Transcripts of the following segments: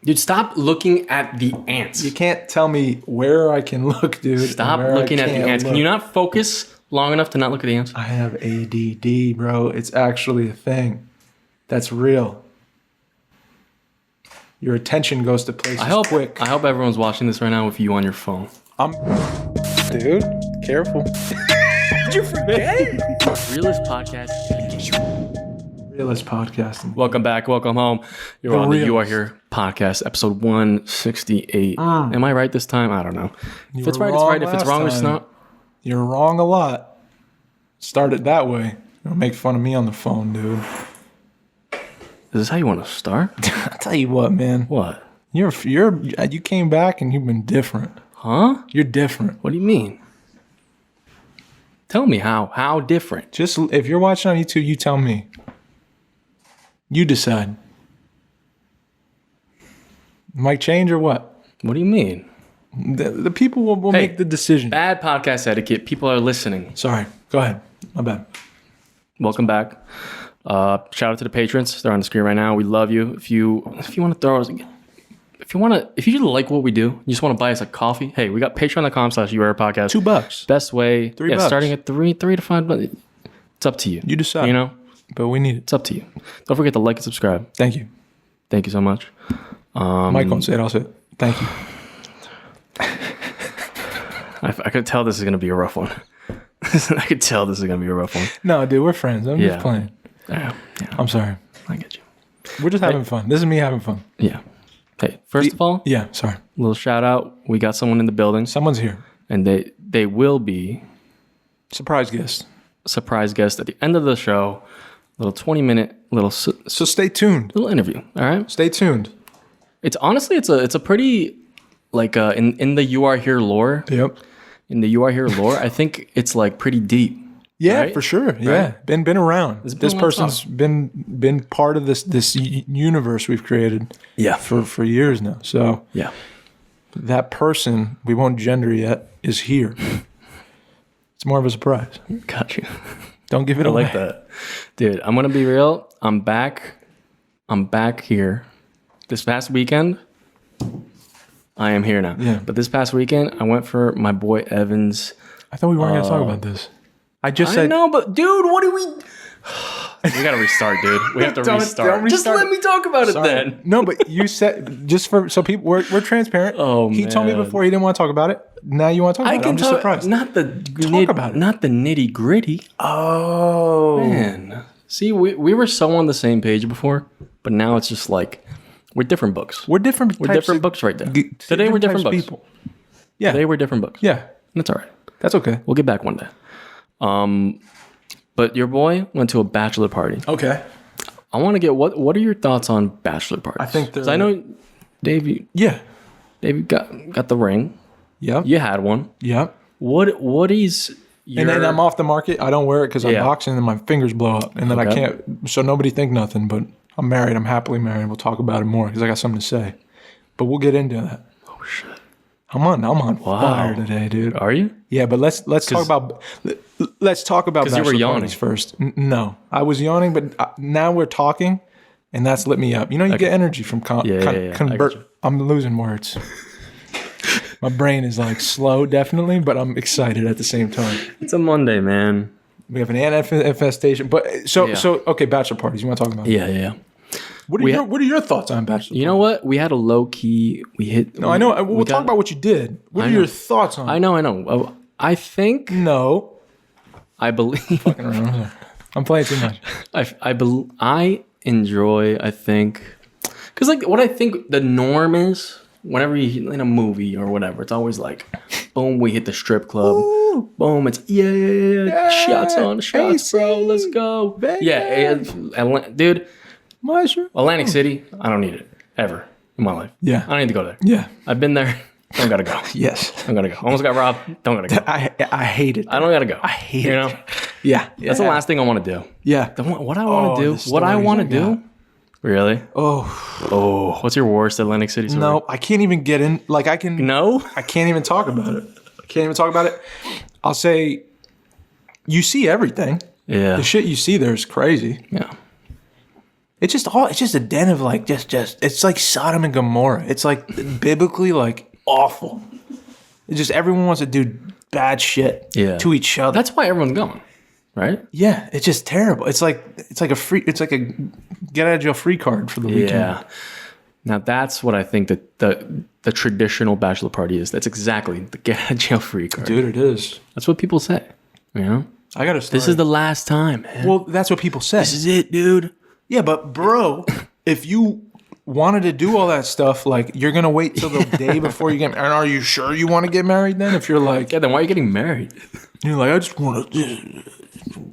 Dude, stop looking at the ants. You can't tell me where I can look, dude. Stop looking at the ants. Can you not focus long enough to not look at the ants? I have ADD, bro. It's actually a thing. That's real. Your attention goes to places quick. I hope everyone's watching this right now with you on your phone. Dude, careful. Did you forget? Realist podcast. Realist podcasting. Welcome back. Welcome home. You're on the You Are Here podcast, episode 168. Am I right this time? I don't know. If it's right, it's right. If it's wrong, it's not. You're wrong a lot. Start it that way. Don't make fun of me on the phone, dude. Is this how you want to start? I'll tell you what, man. What? You came back and you've been different. Huh? You're different. What do you mean? Tell me how. How different? Just if you're watching on YouTube, you tell me. You decide. Might change or what? What do you mean? The people will make the decision. Bad podcast etiquette. People are listening. Sorry. Go ahead. My bad. Welcome back. Shout out to the patrons. They're on the screen right now. We love you. If you want to throw us, if you just like what we do, you just want to buy us a coffee. Hey, we got patreon.com/YouAreHerePodcast. $2. Best way. $3. Starting at $3 to $5. It's up to you. You decide. You know, but we need it. It's up to you. Don't forget to like and subscribe. Thank you. Thank you so much. Mike won't say it. I'll say it. Thank you. I could tell this is going to be a rough one. I could tell this is going to be a rough one. No, dude, we're friends. I'm just playing. Yeah. I'm sorry. I get you. We're just having fun. This is me having fun. Yeah. Hey, first of all, sorry. Little shout out. We got someone in the building. Someone's here. And they will be surprise guest at the end of the show. Little 20-minute little. So stay tuned. Little interview. All right. Stay tuned. It's honestly it's a pretty like in the You Are Here lore. Yep. In the You Are Here lore, I think it's like pretty deep. Yeah, right? for sure. Yeah, right? been around. This person's been part of this universe we've created. Yeah, for years now. So yeah, that person we won't gender yet is here. It's more of a surprise. Got you. Don't give it away. I like that, dude. I'm gonna be real. I'm back here. This past weekend, I am here now. Yeah. But this past weekend, I went for my boy Evan's. I thought we weren't going to talk about this. I said. No, but dude, what do we... We got to restart, dude. We have to restart. Just let me talk about it then. No, but you said, just so people, we're transparent. Oh, He told me before he didn't want to talk about it. Now you want to talk about it. I'm just surprised. Not the nitty gritty. Oh. Man. See, we were so on the same page before, but now it's just like... We're different books. We're different books right there. Today we're different books. People. Yeah. Today we're different books. Yeah. That's all right. That's okay. We'll get back one day. But your boy went to a bachelor party. Okay. I want to get what are your thoughts on bachelor parties? I think I know Dave. Dave got the ring. Yeah. You had one. Yeah. What is your... And then I'm off the market. I don't wear it because I'm boxing and my fingers blow up, and then I can't. So nobody think nothing. But I'm married. I'm happily married. We'll talk about it more because I got something to say. But we'll get into that. Oh shit. I'm on fire today, dude. Are you? Yeah, but let's talk about bachelor you were yawning parties first. No, I was yawning, but now we're talking, and that's lit me up. You know, you get energy from convert. I'm losing words. My brain is like slow, definitely, but I'm excited at the same time. It's a Monday, man. We have an ant infestation, but so okay. Bachelor parties. You want to talk about? Yeah. What are your thoughts on bachelor? You know what? We had a low key. No, I know. We'll talk about what you did. What are your thoughts on? I know. I think. No. I believe. Fucking around. I'm playing too much. I enjoy. I think because like what I think the norm is. Whenever you in a movie or whatever, it's always like, boom, we hit the strip club. Ooh. Boom, it's shots on shots, bro. Let's go. Dude. Mushroom. Atlantic City, I don't need it ever in my life. Yeah. I don't need to go there. Yeah. I've been there. Don't gotta go. Yes. Don't gotta go. Almost got robbed. Don't gotta go. I hate it. I don't gotta go. I hate it. You know? Yeah. That's the last thing I want to do. Yeah. What I want to do. What I want to do. Really? Oh. What's your worst Atlantic City story? No, I can't even get in. Like I can. No. I can't even talk about it. I'll say, you see everything. Yeah. The shit you see there is crazy. Yeah. It's just a den of like just it's like Sodom and Gomorrah. It's like biblically like awful. It's just everyone wants to do bad shit to each other. That's why everyone's going, right? Yeah, it's just terrible. It's like a get out of jail free card for the weekend. Yeah. Now that's what I think that the traditional bachelor party is. That's exactly the get out of jail free card. Dude, it is. That's what people say. You know? I got to start. This is the last time, man. Well, that's what people say. This is it, dude. Yeah, but bro, if you wanted to do all that stuff, like you're gonna wait till the day before you get married. And are you sure you want to get married then? If you're like, yeah, then why are you getting married? You're like, I just want to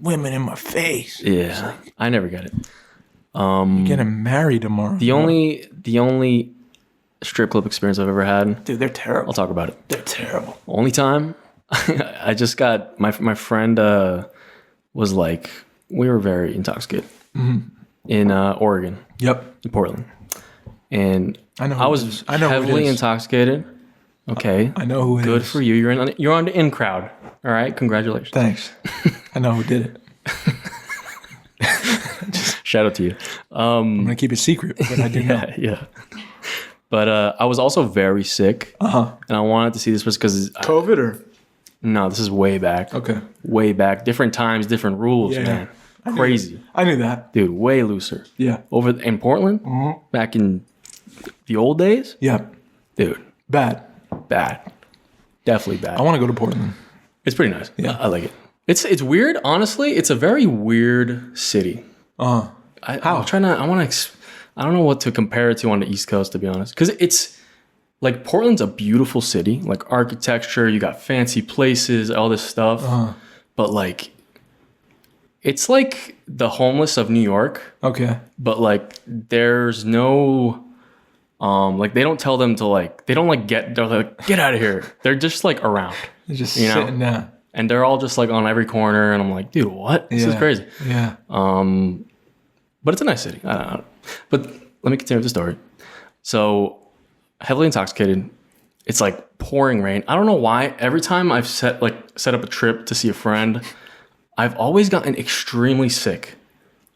women in my face. Yeah, like, I never get it. You're getting married tomorrow. The only strip club experience I've ever had, dude, they're terrible. I'll talk about it. They're terrible. Only time I just got my friend was like, we were very intoxicated. In Oregon. Yep. In Portland. And I was I know heavily intoxicated. Okay. I know who it is. Good for you. You're on the in crowd. All right. Congratulations. Thanks. I know who did it. Shout out to you. I'm gonna keep it secret, but I do know. Yeah. But I was also very sick. And I wanted to see this because COVID or no, this is way back. Okay. Way back. Different times, different rules, man. Crazy. I knew that. Dude, way looser. Yeah. Over in Portland, back in the old days? Yeah. Dude. Bad. Definitely bad. I want to go to Portland. It's pretty nice. Yeah. I like it. It's weird. Honestly, it's a very weird city. How? I don't know what to compare it to on the East Coast, to be honest. Because it's like Portland's a beautiful city. Like architecture, you got fancy places, all this stuff. But like, it's like the homeless of New York. Okay. But like there's no like they don't tell them to like they're like get out of here. They're just like around. They're just sitting down. And they're all just like on every corner and I'm like, dude, what? This is crazy. Yeah. But it's a nice city. I don't know. But let me continue with the story. So heavily intoxicated. It's like pouring rain. I don't know why. Every time I've set up a trip to see a friend, I've always gotten extremely sick,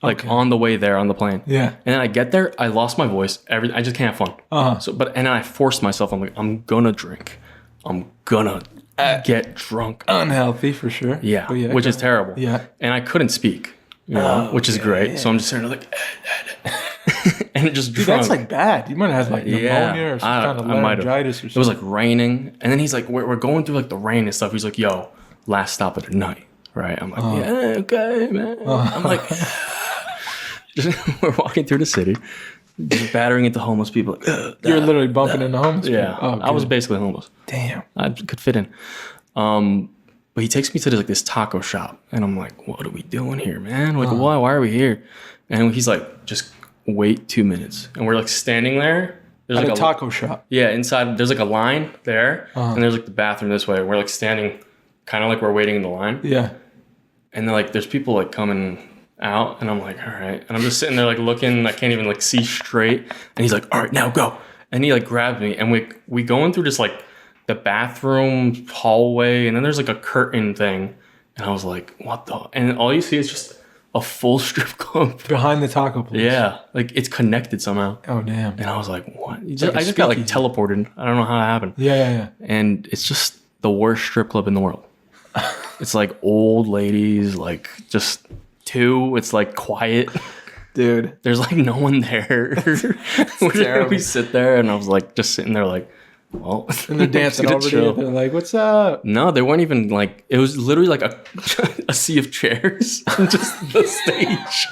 like on the way there on the plane. Yeah. And then I get there, I lost my voice. I just can't have fun. And then I forced myself. I'm like, I'm gonna drink. I'm gonna get drunk. Unhealthy for sure. Yeah. Which is terrible. Yeah. And I couldn't speak, which is great. Yeah. So I'm just sitting there like, and it just drunk. That's like bad. You might have had like pneumonia or some kind of laryngitis or something. It was like raining, and then he's like, we're going through like the rain and stuff. He's like, yo, last stop of the night. Right, I'm like, yeah, okay, man. I'm like, we're walking through the city, just battering into homeless people. Like, you're literally bumping into homeless people. Yeah, I was basically homeless. Damn, I could fit in. But he takes me to this taco shop, and I'm like, what are we doing here, man? Like, why are we here? And he's like, just wait 2 minutes, and we're like standing there. There's at like a taco shop. Yeah, inside there's like a line there, and there's like the bathroom this way. We're like standing, kind of like we're waiting in the line. Yeah. And then like there's people like coming out and I'm like, all right. And I'm just sitting there like looking, I can't even like see straight. And he's like, all right, now go. And he like grabs me and we going through just like the bathroom hallway and then there's like a curtain thing. And I was like, what the? And all you see is just a full strip club. Behind the taco place. Yeah. Like it's connected somehow. Oh, damn. And I was like, what? I just got like teleported. I don't know how that happened. Yeah. And it's just the worst strip club in the world. It's like old ladies, like just two. It's like quiet. Dude. There's like no one there. We sit there and I was like just sitting there like, well. And they're dancing over to you. They're like, what's up? No, they weren't even like, it was literally like a sea of chairs and just the stage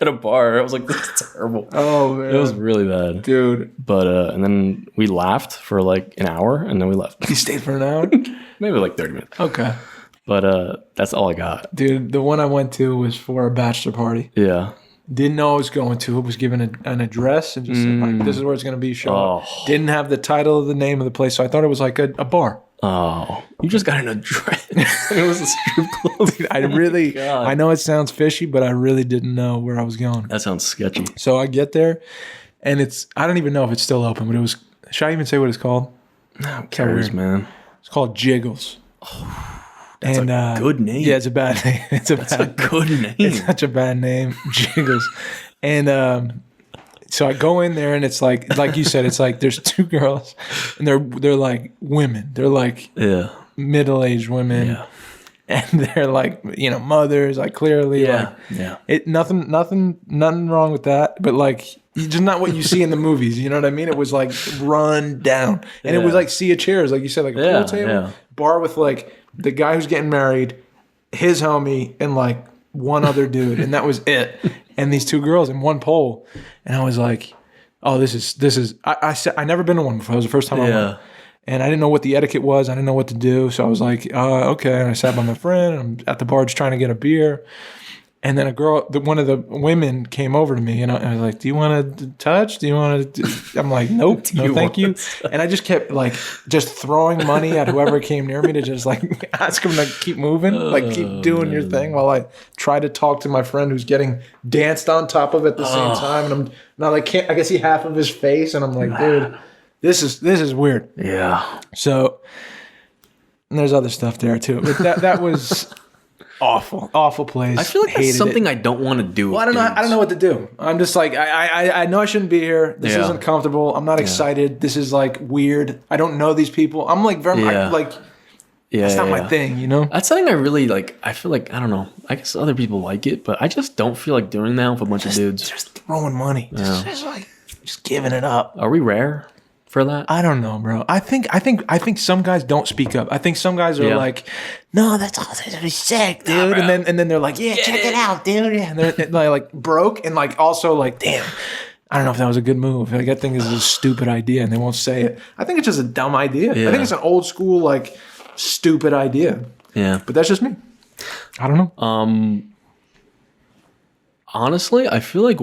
at a bar. I was like, this is terrible. Oh, man. It was really bad. Dude. But, and then we laughed for like an hour and then we left. You stayed for an hour? Maybe like 30 minutes. Okay. But that's all I got. Dude, the one I went to was for a bachelor party. Yeah. Didn't know I was going to. It was given an address and just said, like, this is where it's going to be. Show up. Didn't have the title of the name of the place, so I thought it was like a bar. Oh, you just got an address. It was a strip club. Dude, I know it sounds fishy, but I really didn't know where I was going. That sounds sketchy. So I get there, and I don't even know if it's still open, but it was, should I even say what it's called? No, who cares, man? It's called Jiggles. That's a good name. Yeah, it's a bad name. That's a good name. It's such a bad name. Jiggles. And So I go in there and it's like you said, it's like there's two girls and they're like women. They're like middle-aged women. Yeah. And they're like, mothers, like clearly nothing wrong with that. But like just not what you see in the movies. You know what I mean? It was like run down. And it was like sea of chairs, like you said, like a pool table, bar with like the guy who's getting married, his homie, and like one other dude, and that was it. And these two girls in one pole. And I was like, oh, this is I never been to one before. It was the first time I went. And I didn't know what the etiquette was. I didn't know what to do. So I was like, okay. And I sat by my friend. And I'm at the bar just trying to get a beer. And then one of the women came over to me. And I was like, do you want to touch? Do you want to? I'm like, nope, no, thank you. And I just kept like just throwing money at whoever came near me to just like ask them to keep moving. Like keep doing your thing while I try to talk to my friend who's getting danced on top of at the same time. And I'm not like, I can see half of his face. And I'm like, dude. This is weird. Yeah. So and there's other stuff there too, but that was awful place. I feel like that's something I don't want to do. Well, I don't know what to do. I'm just like I know I shouldn't be here. This isn't comfortable. I'm not excited. This is like weird. I don't know these people. I'm like very that's not my thing. That's something I really like. I feel like I don't know. I guess other people like it, but I just don't feel like doing that with a bunch of dudes. Just throwing money. Just giving it up. Are we rare for that? I don't know, bro. I think some guys don't speak up. I think some guys are like, no, that's sick, dude. And then they're like, yeah, check it out, dude. Yeah. And they're like broke and like also like, damn, I don't know if that was a good move. Like I think this is a stupid idea and they won't say it. I think it's just a dumb idea. Yeah. I think it's an old school like stupid idea. Yeah. But that's just me. I don't know. Honestly, I feel like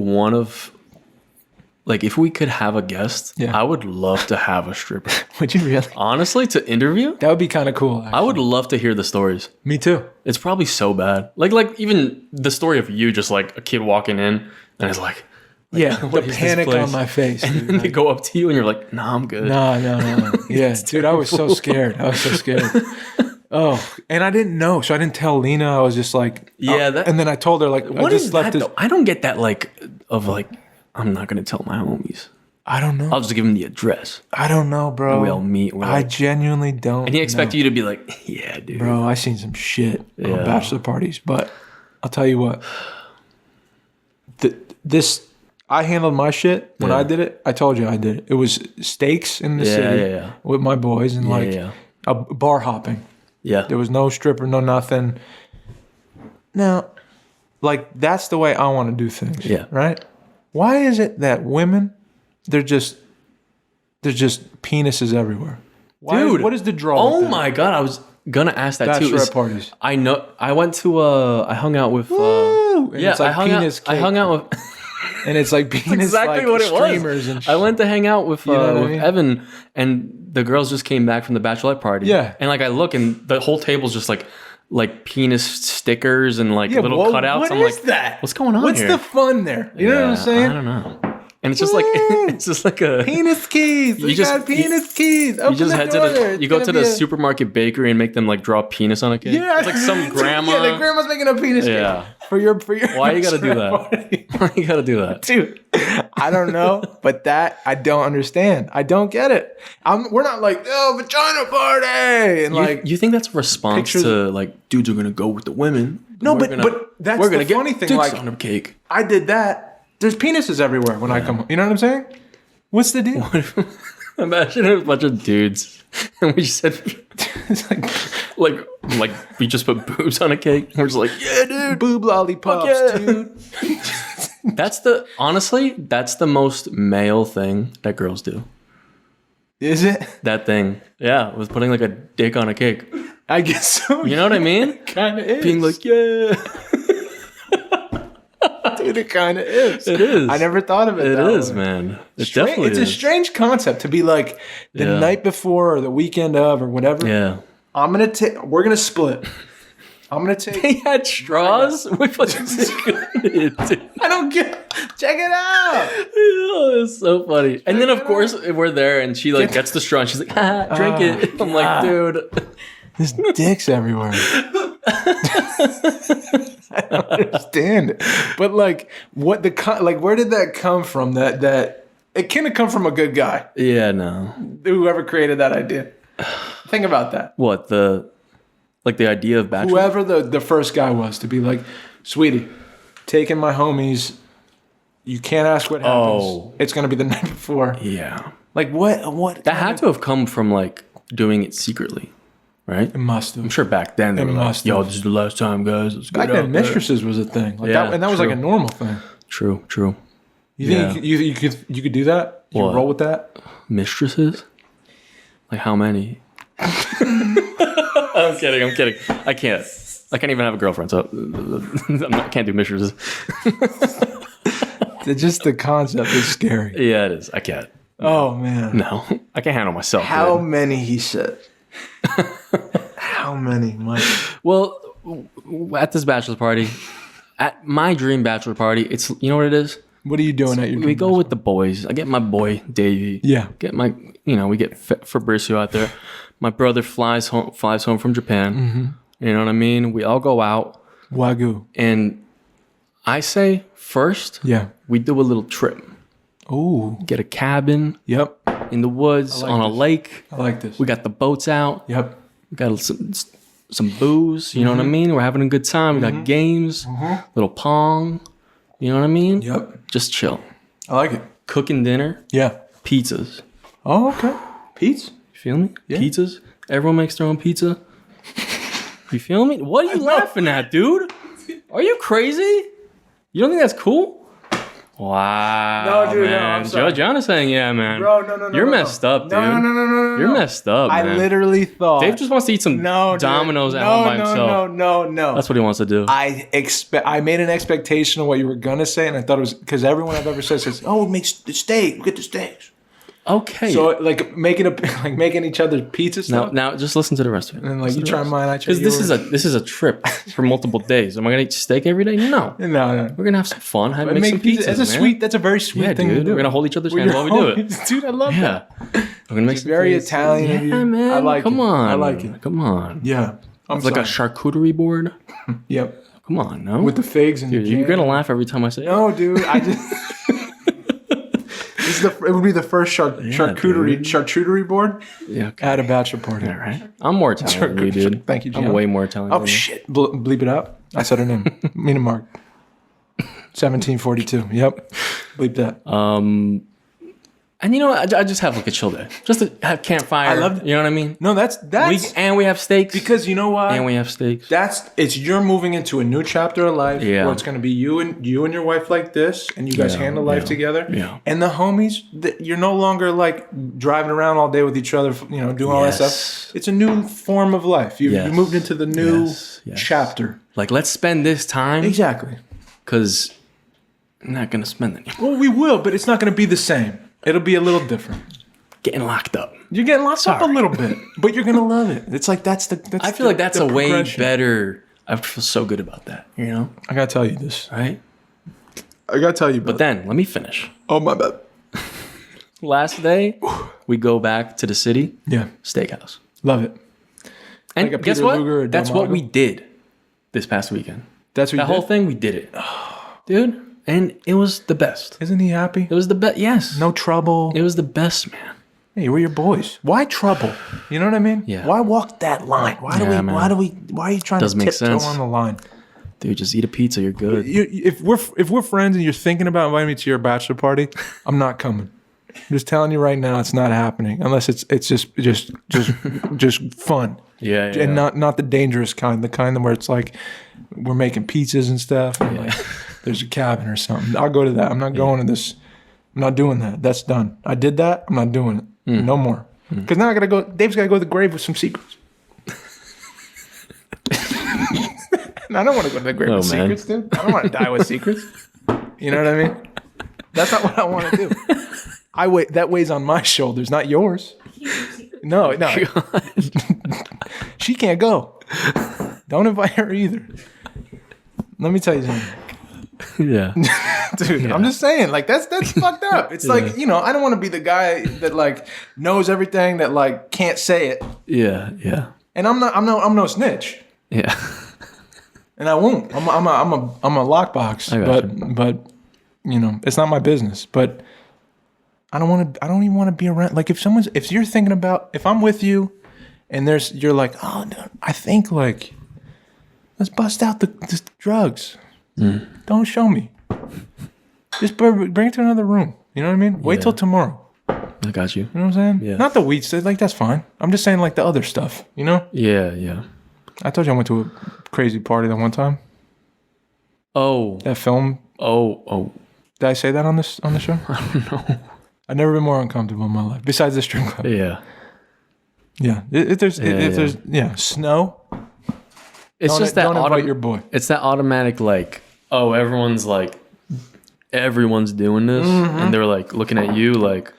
if we could have a guest, I would love to have a stripper. Would you really? Honestly, to interview? That would be kind of cool, actually. I would love to hear the stories. Me too. It's probably so bad. Like even the story of you just like a kid walking in and it's like the panic on my face. And then they go up to you and you're like, nah, I'm good. No. Yeah, dude, I was so scared. Oh, and I didn't know, so I didn't tell Lena. I was just like, and then I told her like, what is that though? I don't get that I'm not going to tell my homies. I don't know. I'll just give him the address. I don't know, bro. And we all meet. I genuinely don't. And he expects you to be like, yeah, dude. Bro, I seen some shit on bachelor parties, but I'll tell you what. I handled my shit when I did it. I told you I did it. It was steaks in the city with my boys and a bar hopping. Yeah. There was no stripper, no nothing. Now, like that's the way I want to do things. Yeah. Right? Why is it that women, they're just penises everywhere? Dude, what is the draw? Oh my God, I was gonna ask that too. Bachelor parties. I know. I went to. I hung out with. It's like I hung out with. And it's like penis exactly like what it streamers was. And shit. I went to hang out with, what I mean? Evan, and the girls just came back from the bachelor party. Yeah, and like I look, and the whole table's just like penis stickers and like little cutouts. What I'm is like, that? What's going on What's here? the fun there? You know what I'm saying? I don't know. And it's just like a penis keys. You got penis keys. You just head to you go to the supermarket bakery and make them like draw a penis on a cake. Yeah, it's like some grandma. Yeah, the grandma's making a penis cake for your. Why you gotta do that? Why you gotta do that, dude? I don't know, but that I don't understand. I don't get it. We're not like vagina party and you think that's a response to like dudes are gonna go with the women? No, but that's the funny thing. Like on a cake. I did that. There's penises everywhere when I come home. You know what I'm saying? What's the deal? Imagine a bunch of dudes and we just said, it's like we just put boobs on a cake. We're just like, yeah, dude, boob lollipops, dude. That's the most male thing that girls do. Is it? That thing. Yeah, with putting like a dick on a cake. I guess so. You know what I mean? Kind of is. Being like, yeah. Dude, it kind of is. It is. I never thought of it. It is, man. It definitely is. It's a strange concept to be like the night before or the weekend of or whatever. Yeah. We're gonna split. I'm gonna take. They had straws. I don't get. Check it out. Yeah, it's so funny. And then of course we're there, and she like gets the straw, and she's like, drink it. I'm like, dude, there's dicks everywhere. I don't understand it. But like, where did that come from? That it couldn't have come from a good guy. Yeah, no. Whoever created that idea. Think about that. What the idea of Bachelor? Whoever the first guy was to be like, sweetie, taking my homies. You can't ask what happens. Oh. It's gonna be the night before. Yeah. Like what? That had to have come from like doing it secretly, right? It must have. I'm sure back then they were like, "Yo, this is the last time, guys. Let's back then, mistresses was a thing. Like that was like a normal thing. True. You think you could do that? You could roll with that? Mistresses? Like how many? I'm kidding. I can't even have a girlfriend, so I can't do mistresses. Just the concept is scary. Yeah, it is. I can't. Oh, man. No, I can't handle myself. How many, he said? How many, Mike? Well, at this bachelor party, at my dream bachelor party, it's, you know what it is? What are you doing at your dream We go with the boys. I get my boy, Davey. Yeah. We get Fabrizio out there. My brother flies home from Japan. Mm-hmm. You know what I mean? We all go out. Wagyu. And I say first, we do a little trip. Ooh. Get a cabin. Yep. In the woods, on a lake. I like this. We got the boats out. Yep. We got some booze. You know what I mean? We're having a good time. We got games. Little pong. You know what I mean? Yep. Just chill. I like it. Cooking dinner. Yeah. Pizzas. Oh, okay. Pizza? You feel me? Yeah. Pizzas. Everyone makes their own pizza. You feel me? What are you laughing at, dude? Are you crazy? You don't think that's cool? Wow. No, dude, man. no, I'm sorry. Gianna's saying, yeah, man. Bro, no. You're messed up, dude. No. You're messed up, man. I literally thought. Dave just wants to eat some Domino's at home by himself. No. That's what he wants to do. I made an expectation of what you were going to say, and I thought it was, because everyone I've ever said says, oh, it makes the steak. We get the steaks. Okay. So like making each other pizza stuff. Now just listen to the rest of it. And like you try mine, I try yours. Because this is a trip for multiple days. Am I gonna eat steak every day? No. We're gonna have some fun. Make some pizzas. That's a very sweet thing to do. We're gonna hold each other's hands while we do it. Dude, I love that. We're gonna make some very pizzas. Italian of you. Yeah, man. I like Come it. on. I like it. Come on. Yeah. It's like a charcuterie board. Yep. Come on, no. With the figs and the jam. You're gonna laugh every time I say it. No, dude. I just. It would be the first charcuterie board at a bachelor party. All right. I'm more Italian than you, dude. Thank you, Gianna. I'm way more Italian than you. Oh, shit. Bleep it out. I said her name. Mina Mark. 1742. Yep. Bleep that. And you know what? I just have like a chill day. Just to have campfire. I love it. You know what I mean? No, that's and we have steaks. Because you know why? And we have steaks. You're moving into a new chapter of life where it's going to be you and your wife like this, and you guys handle life together. Yeah. And the homies, you're no longer like driving around all day with each other, doing all that stuff. It's a new form of life. You moved into the new chapter. Like, let's spend this time. Exactly. Because I'm not going to spend it anymore. Well, we will, but it's not going to be the same. It'll be a little different. Getting locked up. You're getting locked up a little bit, but you're gonna love it. It's like that's I feel like that's a way better. I feel so good about that. You know. I gotta tell you this, right? I gotta tell you. But then let me finish. Oh my bad. Last day, we go back to the city. Yeah. Steakhouse. Love it. And like guess what? That's what we did this past weekend. That's what that whole thing. We did it, dude. And it was the best. Isn't he happy? It was the best. Yes. No trouble. It was the best, man. Hey, we're your boys. Why trouble? You know what I mean? Yeah. Why walk that line? Why are you trying to tiptoe on the line? Dude, just eat a pizza. You're good. If we're friends and you're thinking about inviting me to your bachelor party, I'm not coming. I'm just telling you right now, it's not happening unless it's just fun. Yeah. And not the dangerous kind, the kind where it's like we're making pizzas and stuff. And like, there's a cabin or something. I'll go to that. I'm not going to this. I'm not doing that. That's done. I did that. I'm not doing it. No more. Because now I gotta go. Dave's gotta go to the grave with some secrets. And I don't want to go to the grave with secrets, dude. I don't want to die with secrets. You know what I mean? That's not what I want to do. That weighs on my shoulders, not yours. No. She can't go. Don't invite her either. Let me tell you something. Yeah. Dude, I'm just saying, like, that's fucked up. It's like, I don't want to be the guy that like knows everything that like can't say it. Yeah. And I'm no snitch. Yeah. and I won't. I'm a lockbox. But you know, it's not my business. But I don't even want to be around. Like if you're thinking about, if I'm with you, and you're like, oh, no, I think like, let's bust out the drugs. Don't show me. Just bring it to another room. You know what I mean? Wait till tomorrow. I got you. You know what I'm saying? Yeah. Not the weed stuff. Like, that's fine. I'm just saying, like, the other stuff. You know? Yeah. I told you I went to a crazy party that one time. Oh. That film. Oh. Did I say that on the show? I don't know. I've never been more uncomfortable in my life. Besides the strip club. Yeah. Yeah. If there's snow. It's just that don't invite your boy. It's that automatic, like, oh, everyone's doing this, and they're like looking at you like,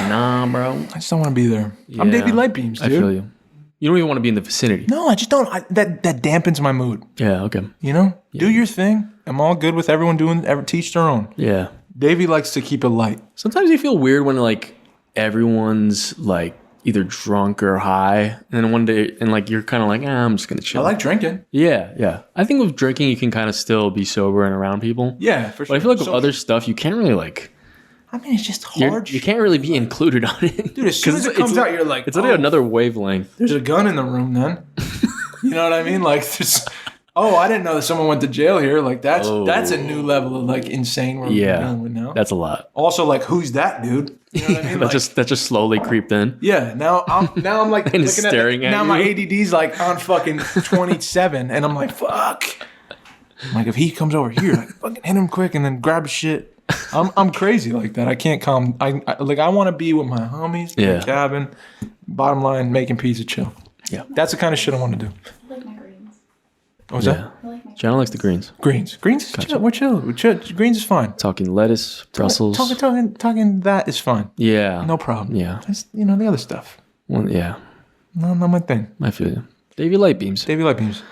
nah, bro. I just don't want to be there. Yeah. I'm Davey Lightbeams, dude. I feel you. You don't even want to be in the vicinity. No, I just don't. That dampens my mood. Yeah, okay. You know? Yeah. Do your thing. I'm all good with everyone teach their own. Yeah. Davey likes to keep it light. Sometimes you feel weird when like everyone's like either drunk or high, and then one day, and like you're kind of like, I'm just gonna chill. I like drinking. Yeah. I think with drinking, you can kind of still be sober and around people. Yeah, for sure. But I feel like with other stuff, you can't really like. I mean, it's just hard. You can't really be included on it, dude. As soon as it comes out, you're like, it's like another wavelength. There's a gun in the room, then. You know what I mean? Like, I didn't know that someone went to jail here. Like, that's a new level of like insane. We're dealing with now. That's a lot. Also, like, who's that dude? You know what I mean? that just slowly creeped in. Yeah. Now I'm like and looking staring at now you. My ADD's like on fucking 27, and I'm like, fuck. I'm like, if he comes over here, like, fucking hit him quick and then grab his shit. I'm crazy like that. I can't calm. I want to be with my homies in the cabin. Bottom line, making pizza, chill. Yeah. That's the kind of shit I want to do. I like my greens. What was that? I like my Gianna likes the greens. Greens is chill. We're chill. Greens is fine. Talking lettuce, Brussels. Talking that is fine. Yeah. No problem. Yeah. Just, the other stuff. Well, yeah. No, not my thing. I feel you. Davey Lightbeams.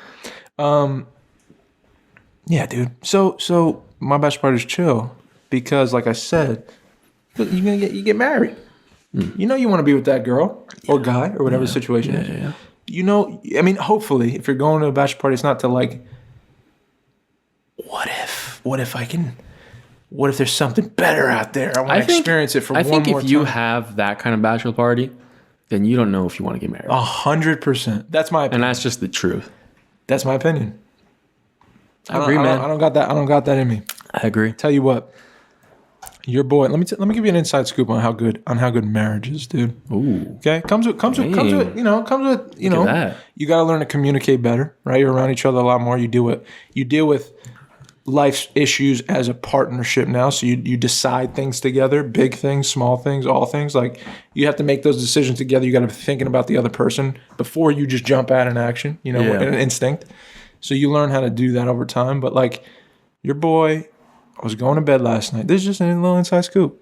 Yeah, dude. So my bachelor party is chill because, like I said, you get married. You know you want to be with that girl or guy or whatever the situation is. Yeah. You know, I mean, hopefully, if you're going to a bachelor party, it's not to like, what if there's something better out there? I want to experience it for one more time. I think if you have that kind of bachelor party, then you don't know if you want to get married. 100%. That's my opinion. And that's just the truth. That's my opinion. I agree, man. I don't got that in me. I agree. Tell you what, your boy. Let me give you an inside scoop on how good marriage is, dude. Ooh. Okay. Comes with you know. You got to learn to communicate better, right? You're around each other a lot more. You deal with life's issues as a partnership now. So you decide things together, big things, small things, all things. Like you have to make those decisions together. You got to be thinking about the other person before you just jump out in action. You know, an instinct. So you learn how to do that over time. But like your boy, I was going to bed last night. This is just a little inside scoop.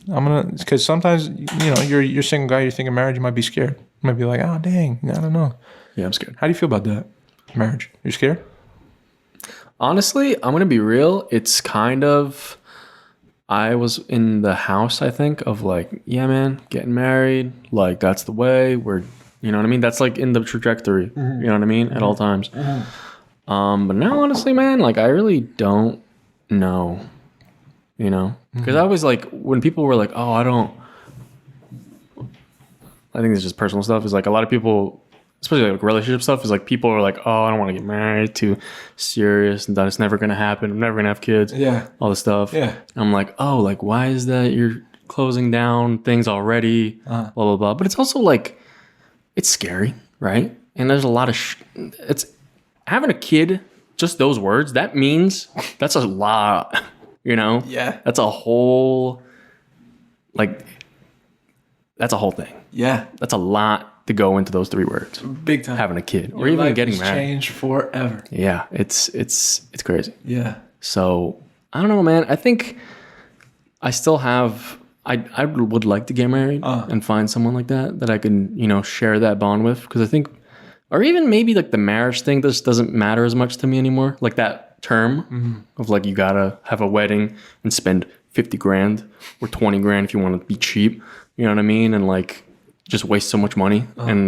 Because sometimes, you're a single guy, you're thinking marriage, you might be scared. You might be like, oh, dang, I don't know. Yeah, I'm scared. How do you feel about that? Marriage. You're scared? Honestly, I'm going to be real. It's kind of, I was in the house, I think, of like, yeah, man, getting married. Like, that's the way. You know what I mean? That's like in the trajectory. Mm-hmm. You know what I mean? At all times. Mm-hmm. But now, honestly, man, like, I really don't know. You know? Because I was like, when people were like, oh, I think it's just personal stuff. Is like a lot of people, especially like relationship stuff, is like people are like, oh, I don't want to get married, too serious, and that it's never going to happen. I'm never going to have kids. Yeah. All this stuff. Yeah. And I'm like, oh, like, why is that you're closing down things already? Blah, blah, blah. But it's also like, it's scary, right? And there's a lot of it's having a kid, just those words, that means that's a lot, Yeah. That's a whole, that's a whole thing. Yeah. That's a lot to go into those 3 words. Big time. Having a kid or even getting married. Change forever. Yeah. It's crazy. Yeah. So I don't know, man. I think I still have, I would like to get married and find someone like that I can, share that bond with. Because I think, or even maybe like the marriage thing just doesn't matter as much to me anymore. Like that term of like, you gotta have a wedding and spend 50 grand or 20 grand if you want to be cheap. You know what I mean? And like just waste so much money and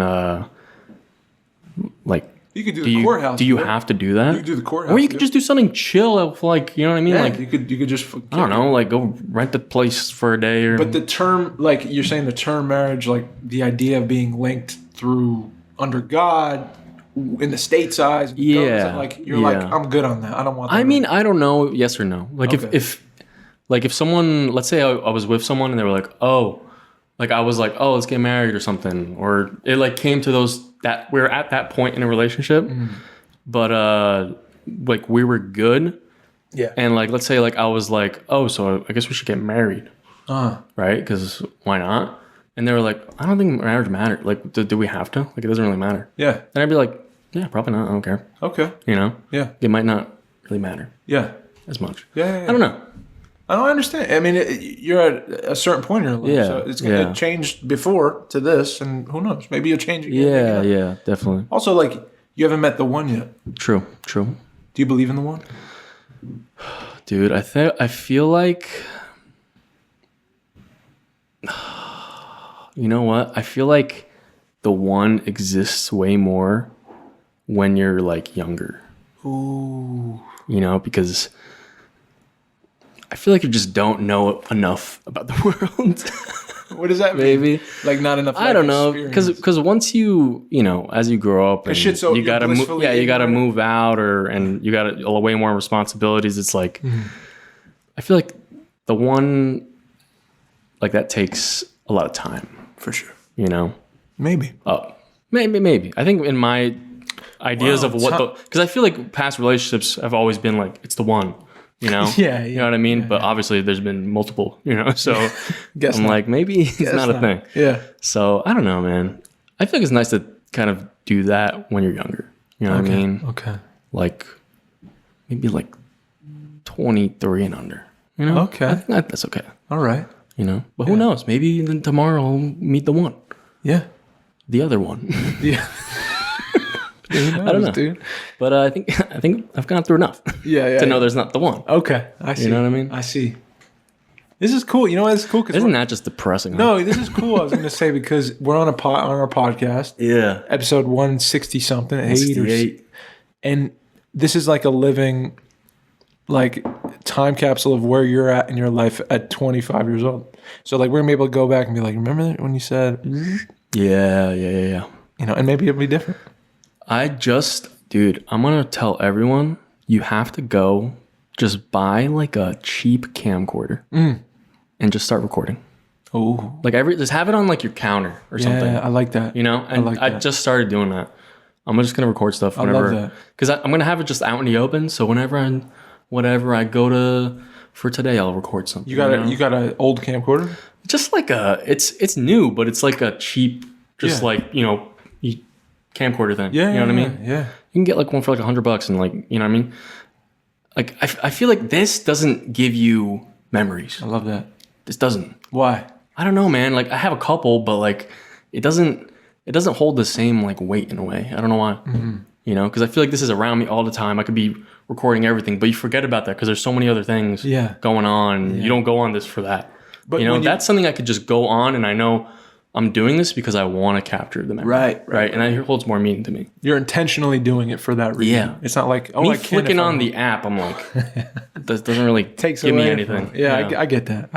like You could do the courthouse. Do you have to do that? You could do the courthouse. Or you could just do something chill, like, you know what I mean? Yeah, like you could just. I don't know, like go rent the place for a day. But the term, like you're saying, the term marriage, like the idea of being linked through under God in the state's eyes. Yeah. Like you're like, I'm good on that. I don't want that. I mean, I don't know. Yes or no. Like if someone, let's say I was with someone and they were like, oh, like I was like, oh, let's get married or something. Or it like came to that we're at that point in a relationship, but like we were good. Yeah. And like, let's say like I was like, oh, so I guess we should get married. Right? Because why not? And they were like, I don't think marriage matters. Like, do we have to? Like, it doesn't really matter. Yeah. And I'd be like, yeah, probably not. I don't care. Okay. You know? Yeah. It might not really matter. Yeah. As much. Yeah. I don't know. I don't understand. I mean, you're at a certain point in your life. Yeah. So it's going to change before to this, and who knows? Maybe you'll change again. Yeah, definitely. Also, like, you haven't met the one yet. True. Do you believe in the one? Dude, I feel like... You know what? I feel like the one exists way more when you're like younger. Ooh. You know, because I feel like you just don't know enough about the world. What does that mean? Maybe like not enough. I don't know, because once you as you grow up, and so you gotta move out, and you got way more responsibilities. It's like I feel like the one like that takes a lot of time. For sure. You know? Maybe. Oh, maybe. I think in my ideas of what because I feel like past relationships have always been like, it's the one, you know? Yeah. You know what I mean? Yeah, but obviously there's been multiple, you know? So I'm not. Like, maybe it's not a thing. Yeah. So I don't know, man. I feel like it's nice to kind of do that when you're younger. You know what I mean? Okay. Like, maybe like 23 and under. You know? Okay. I think that's okay. All right. You know, but who knows? Maybe then tomorrow I'll meet the one. Yeah, the other one. Yeah, I don't know, dude. But I think I've gone through enough. Yeah, to know there's not the one. Okay, I see. You know what I mean? I see. This is cool. You know what? This is cool because isn't that just depressing? No, this is cool. I was going to say because we're on our podcast. Yeah, episode 160 something, 88, and this is like a living, like, time capsule of where you're at in your life at 25 years old. So like we're gonna be able to go back and be like, remember that when you said yeah. You know, and maybe it'll be different. Dude, I'm gonna tell everyone you have to go just buy like a cheap camcorder and just start recording. Oh, like just have it on like your counter or something. Yeah, I like that. You know, and I just started doing that. I'm just gonna record stuff whenever. I love that because I'm gonna have it just out in the open. So whenever I go to for today, I'll record something. You got an old camcorder? Just like it's new, but it's like a cheap, just like camcorder thing. Yeah, you know what I mean? Yeah. You can get like one for like $100, and like you know what I mean. Like I feel like this doesn't give you memories. I love that. This doesn't. Why? I don't know, man. Like I have a couple, but like it doesn't hold the same like weight in a way. I don't know why. Mm-hmm. You know, because I feel like this is around me all the time. I could be recording everything, but you forget about that because there's so many other things going on. Yeah. You don't go on this for that. But you know, that's something I could just go on, and I know I'm doing this because I want to capture the memory. Right. And that holds more meaning to me. You're intentionally doing it for that reason. Yeah. It's not like, me flicking on the app, I'm like, that doesn't really give me anything. Yeah, I get that.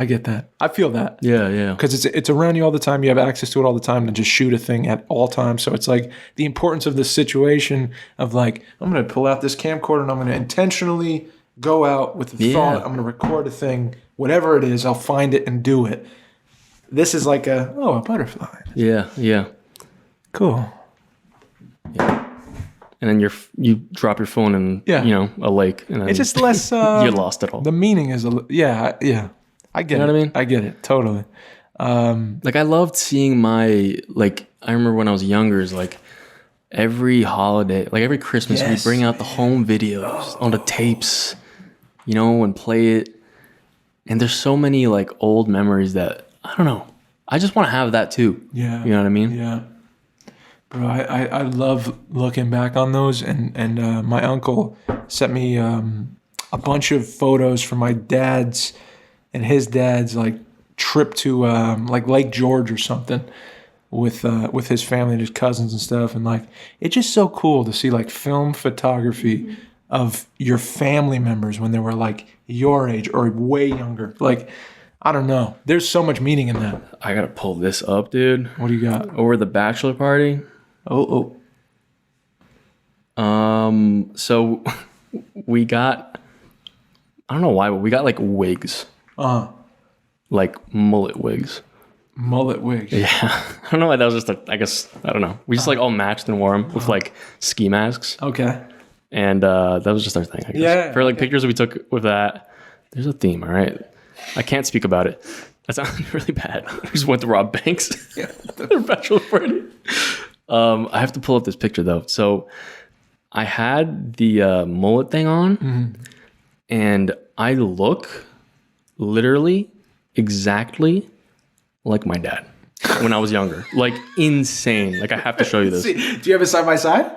I feel that. Yeah. Because it's around you all the time. You have access to it all the time to just shoot a thing at all times. So it's like the importance of the situation of like, I'm going to pull out this camcorder and I'm going to intentionally go out with the thought, I'm going to record a thing, whatever it is, I'll find it and do it. This is like a butterfly. Yeah. Cool. Yeah. And then you drop your phone in, a lake. And then it's just less... you lost it all. The meaning is... I get it. You know what I mean? I get it. Totally. Like, I loved seeing I remember when I was younger, is like, every holiday, like every Christmas, we'd bring out the home videos on the tapes, and play it. And there's so many, like, old memories that... I don't know. I just want to have that too. Yeah. You know what I mean? Yeah. Bro, I love looking back on those. And my uncle sent me a bunch of photos from my dad's and his dad's like trip to like Lake George or something. with his family and his cousins and stuff, and like it's just so cool to see like film photography of your family members when they were like your age or way younger. Like, I don't know. There's so much meaning in that. I gotta pull this up, dude. What do you got? Over the bachelor party. So we got, I don't know why, but we got like wigs. Like mullet wigs. Mullet wigs. Yeah. I don't know why that was just I guess, I don't know. We just like all matched and wore them with like ski masks. Okay. And that was just our thing, I guess. Yeah. For like pictures we took with that, there's a theme, all right? I can't speak about it. That sounds really bad. We just went to rob banks. Yeah. Their bachelor party. I have to pull up this picture though. So I had the mullet thing on, and I look literally exactly like my dad when I was younger. Like insane. Like I have to show you this. Do you have it side by side?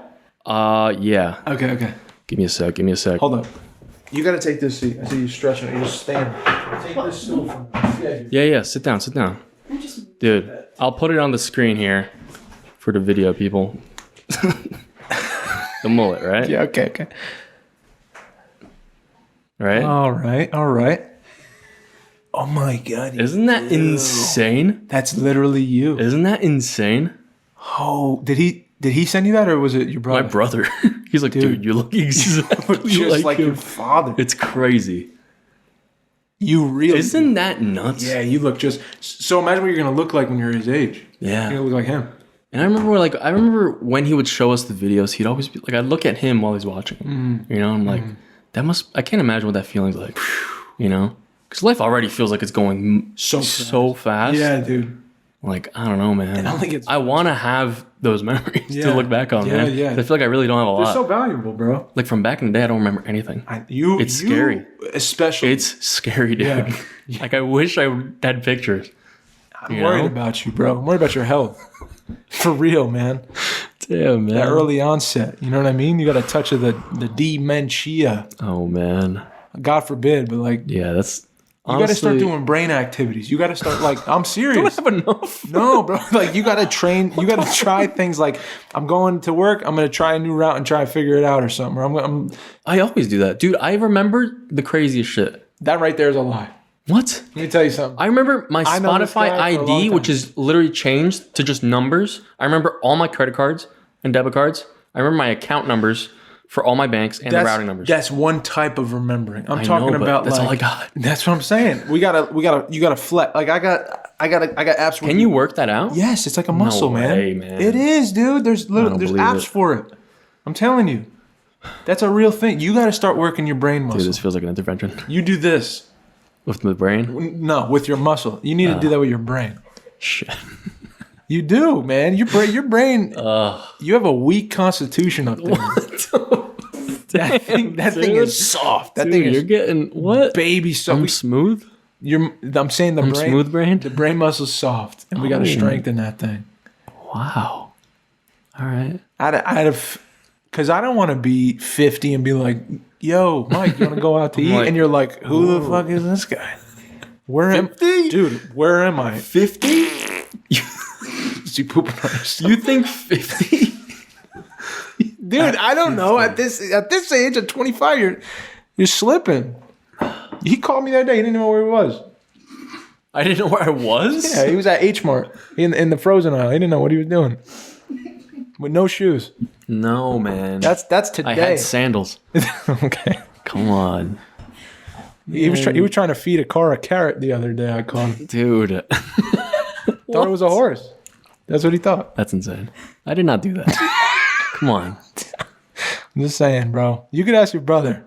Yeah. Okay. Give me a sec. Hold up. You gotta take this seat. I see you stretching it. You just stand. Take this stool from me. Yeah. Sit down. Dude, I'll put it on the screen here for the video people. The mullet, right? Yeah, okay. Right? All right. Oh my God. Isn't that insane? That's literally you. Isn't that insane? Oh, did he send you that, or was it your brother? My brother. He's like, dude, you look exactly just like your father. It's crazy. You really Isn't that nuts? Yeah, you look just so. Imagine what you're gonna look like when you're his age. Yeah, you're gonna look like him. And I remember when he would show us the videos, he'd always be like, I'd look at him while he's watching. You know, I'm like, I can't imagine what that feeling's like. You know, because life already feels like it's going so fast. Yeah, dude. Like, I don't know, man. I want to have those memories to look back on, man. Yeah. I feel like I really don't have a lot. They're so valuable, bro. Like from back in the day, I don't remember anything. It's scary. Especially. It's scary, dude. Yeah. Like I wish I had pictures. I'm worried about you, bro. I'm worried about your health. For real, man. Damn, man. That early onset. You know what I mean? You got a touch of the dementia. Oh, man. God forbid, but like. Yeah, that's. You got to start doing brain activities. You got to start like, I'm serious. Don't have enough. No, bro. Like you got to train. You got to try things like, I'm going to work. I'm going to try a new route and try to figure it out or something. Or I always do that. Dude, I remember the craziest shit. That right there is a lie. What? Let me tell you something. I remember my Spotify ID, which is literally changed to just numbers. I remember all my credit cards and debit cards. I remember my account numbers for all my banks and the routing numbers. That's one type of remembering. I'm talking about that's like, all I got. That's what I'm saying. You gotta flex. Like I got apps. Can you work that out? Yes, it's like a muscle, man. It is, dude. There's apps for it. I'm telling you, that's a real thing. You got to start working your brain muscle. Dude, this feels like an intervention. You do this with the brain. No, with your muscle. You need to do that with your brain. Shit. You do, man. Your brain. You have a weak constitution up there. That thing is soft. That thing is. You're getting what? Baby soft. I'm smooth. I'm saying the brain. Smooth brain. The brain muscle's soft, and we got to strengthen that thing. Wow. All right. Because I don't want to be 50 and be like, "Yo, Mike, you want to go out to eat?" And you're like, "Who the fuck is this guy? Where am I? 50? Is he pooping on yourself? You think 50? Dude, I don't know. At this age, at 25, you're slipping. He called me that day. He didn't know where he was. I didn't know where I was? Yeah, he was at H Mart in the frozen aisle. He didn't know what he was doing. With no shoes. No, man. That's today. I had sandals. Okay. Come on. He was trying to feed a car a carrot the other day. I caught him. Dude. Thought it was a horse. That's what he thought. That's insane. I did not do that. Come on. I'm just saying, bro. You could ask your brother.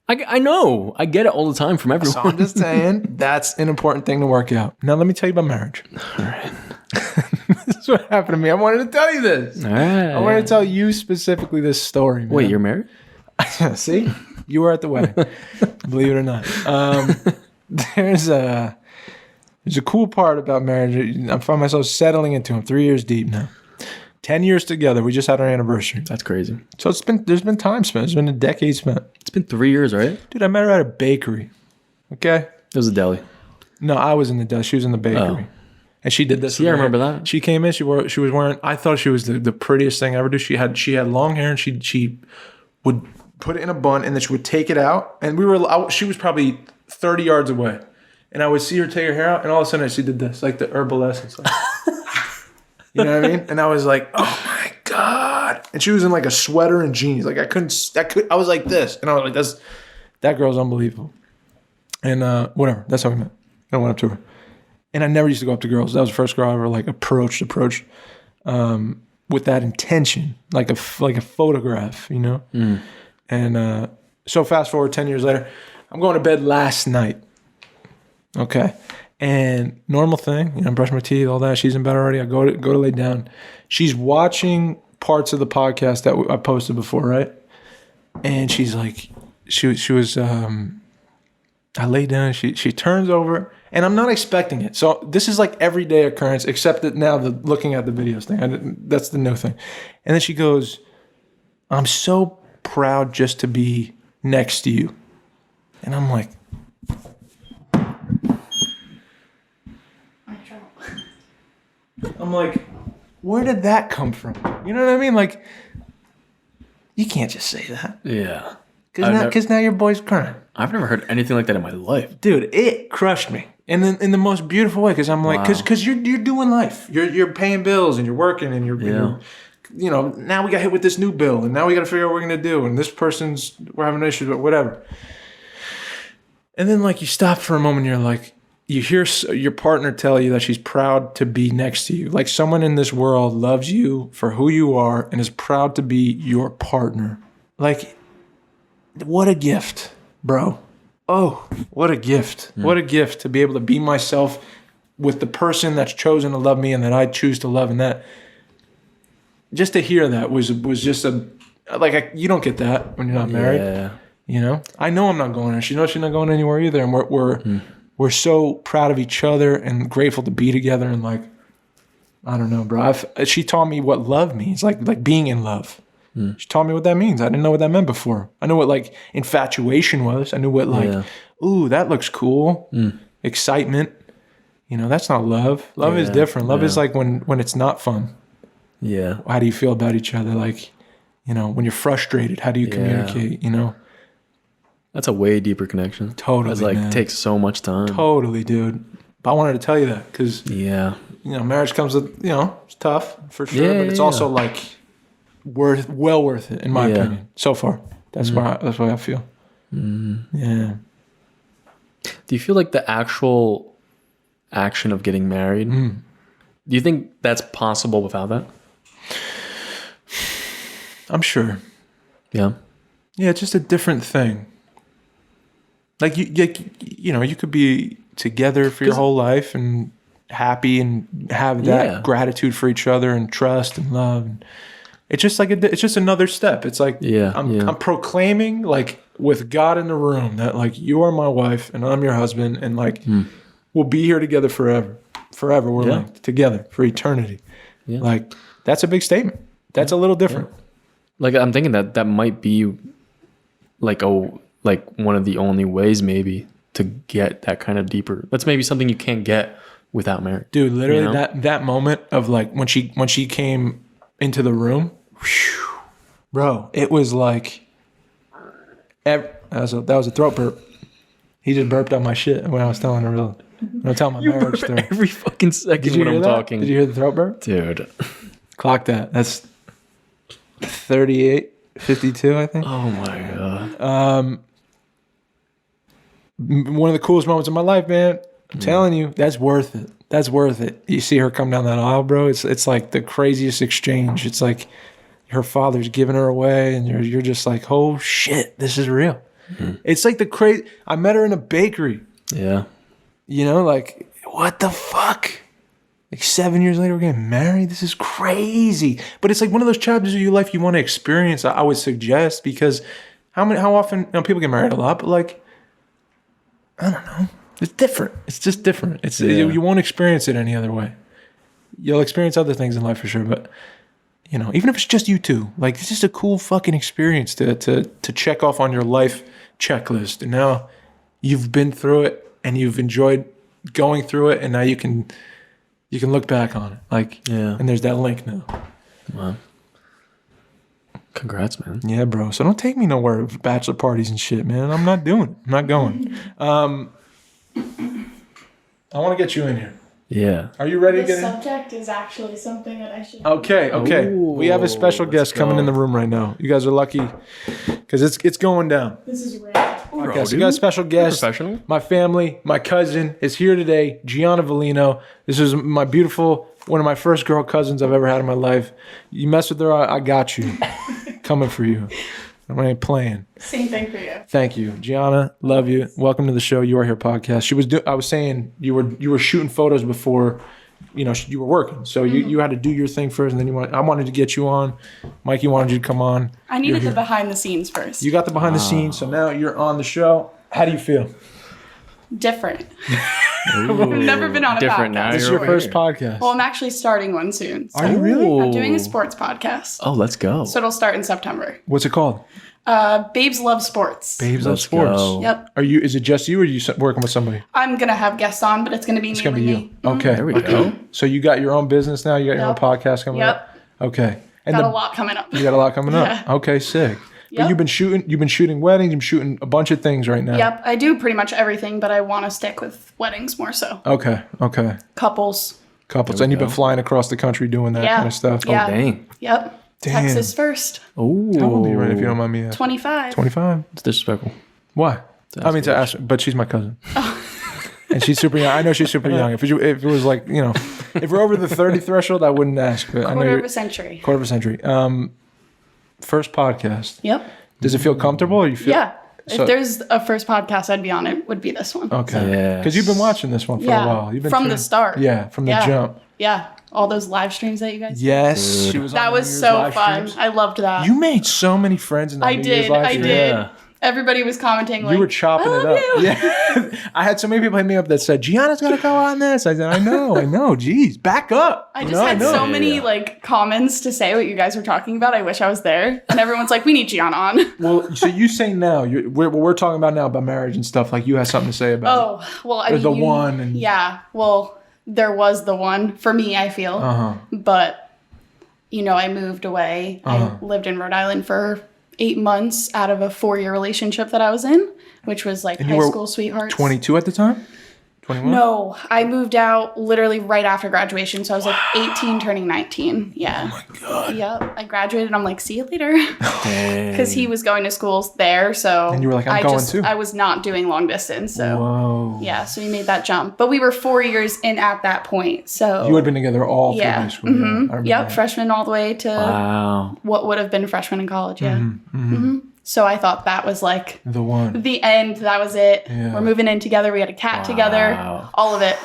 I know. I get it all the time from everyone. So I'm just saying that's an important thing to work out. Now let me tell you about marriage. All right. This is what happened to me. I wanted to tell you this. All right. I wanted to tell you specifically this story, man. Wait, you're married? See? You were at the wedding. Believe it or not. There's a cool part about marriage. I find myself settling into him 3 years deep now. 10 years together. We just had our anniversary. That's crazy. So there's been time spent. There's been a decade spent. It's been 3 years, right? Dude, I met her at a bakery. Okay? It was a deli. No, I was in the deli. She was in the bakery. And she did this. See, I remember that. She came in. She was wearing. I thought she was the prettiest thing ever. She had long hair, and she would put it in a bun, and then she would take it out. And she was probably 30 yards away, and I would see her take her hair out, and all of a sudden she did this, like the herbal essence. Like, you know what I mean? And I was like, oh my God. And she was in like a sweater and jeans. Like I was like this, and I was like, that girl's unbelievable. And whatever. That's how we met. I went up to her. And I never used to go up to girls. That was the first girl I ever like approached with that intention, like a photograph, you know? Mm. And so fast forward 10 years later, I'm going to bed last night. Okay. And normal thing, you know, brush my teeth, all that. She's in bed already. I go to lay down. She's watching parts of the podcast that I posted before, right? And she's like, she was, I lay down, she turns over, and I'm not expecting it. So this is like everyday occurrence, except that now looking at the videos thing, that's the new thing. And then she goes, I'm so proud just to be next to you. And I'm like, where did that come from? You know what I mean? Like, you can't just say that. Yeah. Because now your boy's crying. I've never heard anything like that in my life. Dude, it crushed me. And in the most beautiful way, because I'm like, because you're doing life. You're paying bills and you're working and you're you know, now we got hit with this new bill and now we got to figure out what we're going to do. And this we're having issues, but whatever. And then like you stop for a moment and you're like, you hear your partner tell you that she's proud to be next to you. Like someone in this world loves you for who you are and is proud to be your partner. Like, what a gift, bro. Oh, what a gift. What a gift to be able to be myself with the person that's chosen to love me and that I choose to love. And that, just to hear that was just you don't get that when you're not married. Yeah. You know? I know I'm not going there. She knows she's not going anywhere either. And we're so proud of each other and grateful to be together. And like, I don't know, bro. She taught me what love means, like being in love. She taught me what that means. I didn't know what that meant before. I knew what like infatuation was. I knew what like, ooh, that looks cool. Excitement. You know, that's not love. Love is different. Love is like when it's not fun. Yeah. How do you feel about each other? Like, you know, when you're frustrated, how do you communicate? You know, that's a way deeper connection. Totally. It's like takes so much time. Totally, dude. But I wanted to tell you that because you know, marriage comes with, you know, it's tough for sure, but it's also like well worth it in my opinion so far. That's why I feel. Yeah. Do you feel like the actual action of getting married? Do you think that's possible without that? I'm sure. Yeah. Yeah, it's just a different thing. Like you know, you could be together for your whole life and happy and have that gratitude for each other and trust and love. And it's just like it's just another step. It's like I'm proclaiming like with God in the room that like you are my wife and I'm your husband and like we'll be here together forever. Forever we're linked together for eternity. Yeah. Like that's a big statement. That's a little different. Yeah. Like I'm thinking that might be like one of the only ways maybe to get that kind of deeper. That's maybe something you can't get without marriage. Dude, literally you know? that moment of like when she came into the room, whew, bro, it was like that was a throat burp. He just burped out my shit when I was telling her. I'm telling my marriage story. Every fucking second when I'm talking. Did you hear the throat burp? Dude. Clock that. That's 38:52, I think. Oh my God. One of the coolest moments of my life, man. I'm telling you, that's worth it. That's worth it. You see her come down that aisle, bro. It's like the craziest exchange. It's like her father's giving her away, and you're just like, oh shit, this is real. It's like I met her in a bakery. Yeah. You know, like, what the fuck? Like 7 years later, we're getting married? This is crazy. But it's like one of those chapters of your life you want to experience, I would suggest, because how often, you know, people get married a lot, but like, I don't know. It's different. It's just different. You won't experience it any other way. You'll experience other things in life for sure, but you know, even if it's just you two, like it's just a cool fucking experience to check off on your life checklist. And now you've been through it and you've enjoyed going through it, and now you can You can look back on it. Like, and there's that link now. Wow. Congrats, man. Yeah, bro. So don't take me nowhere with bachelor parties and shit, man. I'm not doing it. I'm not going. I want to get you in here. Yeah. Are you ready to get in? The subject is actually something that I should... Okay. Ooh, we have a special guest coming in the room right now. You guys are lucky because it's going down. This is rare. Okay, so we got a special guest. Professional. My family, my cousin is here today, Gianna Volino. This is my beautiful, one of my first girl cousins I've ever had in my life. You mess with her, I got you. Coming for you. I ain't playing. Same thing for you. Thank you, Gianna. Love you. Welcome to the show. You Are Here podcast. I was saying you were shooting photos before, you were working. So you had to do your thing first, and then I wanted to get you on. Mikey wanted you to come on. I needed the behind the scenes first. You got the behind the scenes, so now you're on the show. How do you feel? Different. I've never been on a Different podcast. now. This is your first podcast. Well, I'm actually starting one soon. So Are you really? I'm doing a sports podcast. Oh, let's go. So it'll start in September. What's it called? Babes Love Sports. Babes Love Let's Sports. go. Yep. Is it just you, or are you working with somebody? I'm going to have guests on, but it's going to be It's gonna be mainly you. me. Okay. There we go. So you got your own business now. You got your own Yep. podcast coming up. Okay. And Got a lot coming up. You got a lot coming up. Yeah. Okay, sick. But Yep. you've been shooting weddings. You've been shooting a bunch of things right now. Yep. I do pretty much everything, but I want to stick with weddings more so. Okay. Couples. Couples, and you've been flying across the country doing that Yeah. kind of stuff. Yeah. Oh, dang. Yep. Damn. Texas first. Oh. How old are you, right? If you don't mind me asking. 25. 25. It's disrespectful. Why? To ask, but she's my cousin. And she's super young. I know she's super young. If it was like, if we're over the 30 threshold, I wouldn't ask. But I know Quarter you're of a century. quarter of a century. First podcast. Yep. Does it feel comfortable, or you feel? Yeah. So- If there's a first podcast I'd be on, it would be this one. Okay. Yes. Because you've been watching this one for a while. You've been From the start. Yeah, from the Yeah. jump. Yeah. All those live streams that you guys did. Yes, she was. On That was New Year's so live fun. streams. I loved that. You made so many friends in that I New Year's did. live I stream. did. Yeah. Everybody was commenting like, You were chopping I it love up. you. Yeah. I had so many people hit me up that said, Gianna's got to go on this. I said, I know. Jeez, back up. I just had so many Yeah. like comments to say what you guys were talking about. I wish I was there. And everyone's like, we need Gianna on. Well, so you say now, what we're talking about now about marriage and stuff, like you had something to say about it. Oh, well, I mean, The one and- yeah, well, there was the one for me, I feel. Uh-huh. But, I moved away. I lived in Rhode Island for 8 months out of a 4-year relationship that I was in, which was like you high were school sweethearts. 22 at the time? 21? No, I moved out literally right after graduation. So I was like 18 turning 19. Yeah. Oh my God. Yep. I graduated and I'm like, see you later. Because he was going to schools there. So And you were like, I'm going too. I was not doing long distance. So Whoa. yeah, so we made that jump. But we were 4 years in at that point. So You had been together all through high school. Yeah, I remember Yep, that. freshman all the way to Wow. what would have been freshman in college. Yeah. So I thought that was like The one. the end. That was it. Yeah. We're moving in together. We had a cat together. Wow. All of it.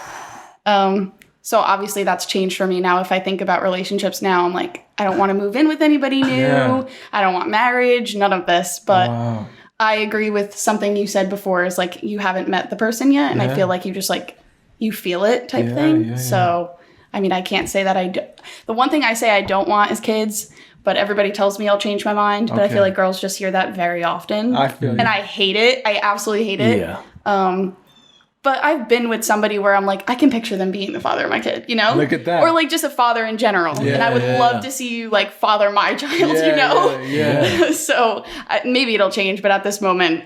So obviously that's changed for me now. If I think about relationships now, I'm like, I don't want to move in with anybody new. Yeah. I don't want marriage. None of this. But Wow. I agree with something you said before. Is like you haven't met the person yet, and Yeah. I feel like you just like you feel it type Yeah, thing. yeah, So I mean, I can't say that I do. The one thing I say I don't want is kids. But everybody tells me I'll change my mind. But I Okay. feel like girls just hear that very often. I feel you. And I hate it. I absolutely hate it. Yeah. But I've been with somebody where I'm like, I can picture them being the father of my kid, Look at that. Or like just a father in general. And I would Yeah, love yeah. to see you like father my child, Yeah, yeah. So maybe it'll change. But at this moment,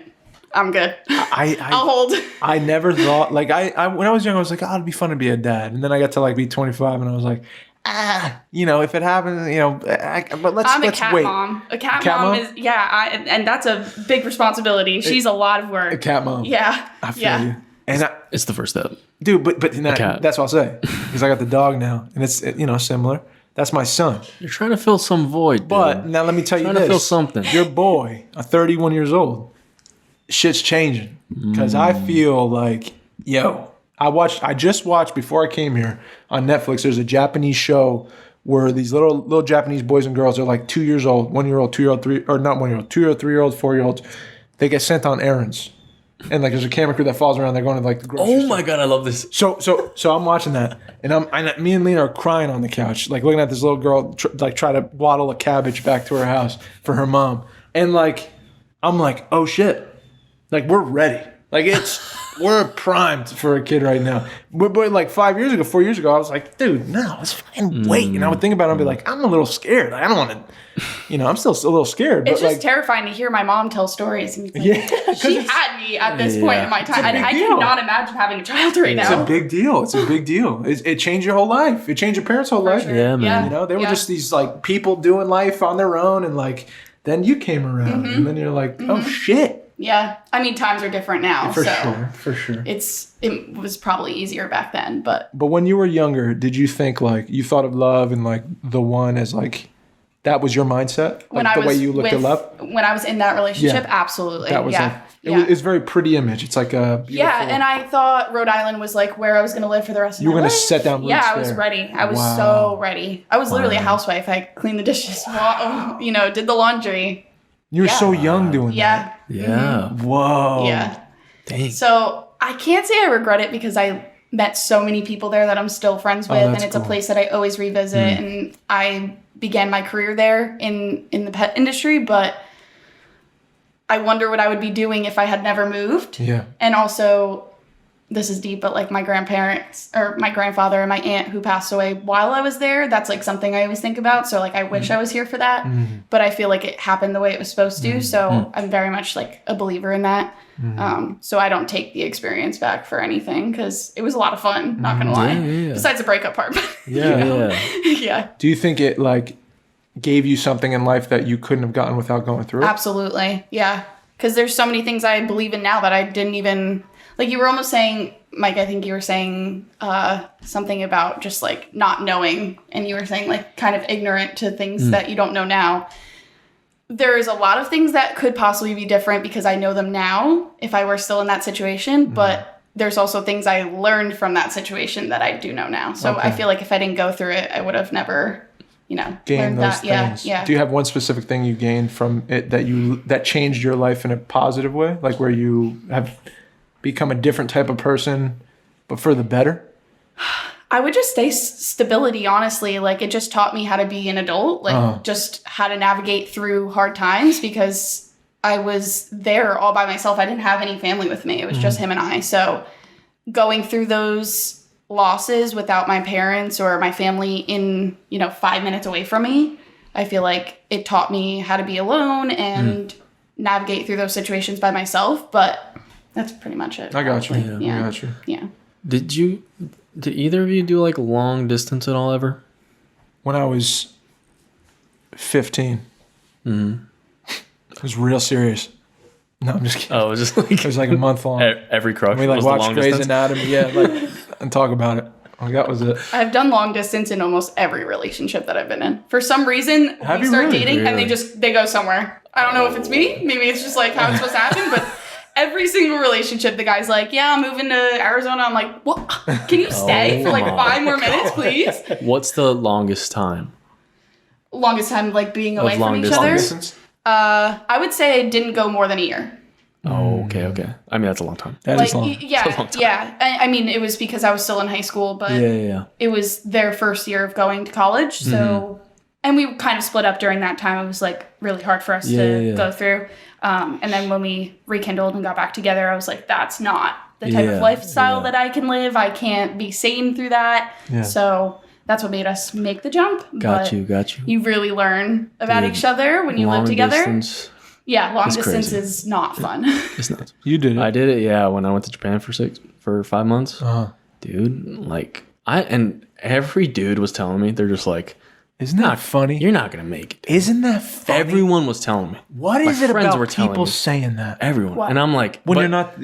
I'm good. I'll hold. I never thought, like, I when I was young, I was like, oh, it'd be fun to be a dad. And then I got to like be 25 and I was like, if it happens, but let's I'm a let's cat wait. mom. A cat Cat mom mom? is, and that's a big responsibility. She's a lot of work. A cat mom. Yeah. I feel yeah. you. And It's the first step. dude, but cat. that's what I'll say. Because I got the dog now. And it's, similar. That's my son. You're trying to fill some void, dude. But now let me tell you Trying this. to fill something. Your boy, 31 years old, shit's changing. Because I feel like, I just watched before I came here on Netflix, there's a Japanese show where these little Japanese boys and girls are like 2 years old, 1 year old, 2 year old, 3, or not 1 year old, 2 or 3 year old, 4 year olds. They get sent on errands. And like there's a camera crew that follows around. They're going to like the grocery store. Oh my God, I love this. So I'm watching that, and me and Lena are crying on the couch, like looking at this little girl try to waddle a cabbage back to her house for her mom, and like I'm like, oh shit, like we're ready, like it's we're primed for a kid right now. But like 4 years ago, I was like, dude, no, let's fucking wait. And I would think about it and be like, I'm a little scared. Like, I don't want to, I'm still a little scared. It's but just terrifying to hear my mom tell stories. And like, yeah, she had me at this point in my time. And I cannot imagine having a child right now. It's a big deal. It's a big deal. It changed your whole life. It changed your parents' whole life. Sure. Yeah, man. They were just these like people doing life on their own, and like then you came around, and then you're like, oh shit. Yeah, I mean, times are different now. For sure. It was probably easier back then, but when you were younger, did you think like you thought of love and like the one as like that was your mindset? Like the way you looked at love? When I was in that relationship, absolutely. That was it's a very pretty image. It's like a beautiful... Yeah, and I thought Rhode Island was like where I was going to live for the rest of my life. You were going to set down roots Yeah, I there. was ready. I was so ready. I was literally a housewife. I cleaned the dishes, did the laundry. You were so young doing that. Yeah. Whoa. Yeah. Dang. So I can't say I regret it because I met so many people there that I'm still friends with, and it's a place that I always revisit. And I began my career there in the pet industry, but I wonder what I would be doing if I had never moved. Yeah. And also, this is deep, but like my grandparents or my grandfather and my aunt who passed away while I was there, that's like something I always think about. So like I wish I was here for that, but I feel like it happened the way it was supposed to. So I'm very much like a believer in that. So I don't take the experience back for anything because it was a lot of fun, not gonna lie. Yeah. Besides the breakup part. Yeah. Do you think it like gave you something in life that you couldn't have gotten without going through it? Absolutely. Yeah. Because there's so many things I believe in now that I didn't even... Like you were almost saying, Mike, I think you were saying something about just like not knowing. And you were saying like kind of ignorant to things that you don't know now. There is a lot of things that could possibly be different because I know them now if I were still in that situation. But there's also things I learned from that situation that I do know now. So I feel like if I didn't go through it, I would have never... gain those things. Yeah. Do you have one specific thing you gained from it that changed your life in a positive way? Like where you have become a different type of person, but for the better? I would just say stability, honestly. Like it just taught me how to be an adult, like just how to navigate through hard times because I was there all by myself. I didn't have any family with me. It was just him and I. So going through those losses without my parents or my family in 5 minutes away from me, I feel like it taught me how to be alone and navigate through those situations by myself. But that's pretty much it. I got you. Yeah. I got you. Yeah. Did either of you do like long distance at all ever? When I was 15, it was real serious. No, I'm just kidding. Oh, it was just like it was like a month long. Every crush. We like was the watched long Grey's distance? Anatomy, and talk about it. Like that was it. I've done long distance in almost every relationship that I've been in. For some reason, we start dating and they go somewhere. I don't know if it's me. Maybe it's just like how it's supposed to happen, but every single relationship, the guy's like, yeah, I'm moving to Arizona. I'm like, what? Can you stay for like 5 more minutes, please? What's the longest time? Longest time like being away from each other? I would say it didn't go more than a year. Oh, okay. I mean, that's a long time. That is long. Yeah, That's a long time. yeah. I mean, it was because I was still in high school, but Yeah. it was their first year of going to college. So, and we kind of split up during that time. It was like really hard for us to go through. And then when we rekindled and got back together, I was like, that's not the type of lifestyle that I can live. I can't be sane through that. Yeah. So that's what made us make the jump. Got you. You really learn about each other when you live together. Distance. Yeah, long distance is not fun. It's not. You did it. I did it, yeah, when I went to Japan for 5 months. Dude, like, and every dude was telling me, they're just like, isn't that funny? You're not going to make it. Isn't that funny? Everyone was telling me. What is it about people saying that? Everyone. What? And I'm like... When you're not,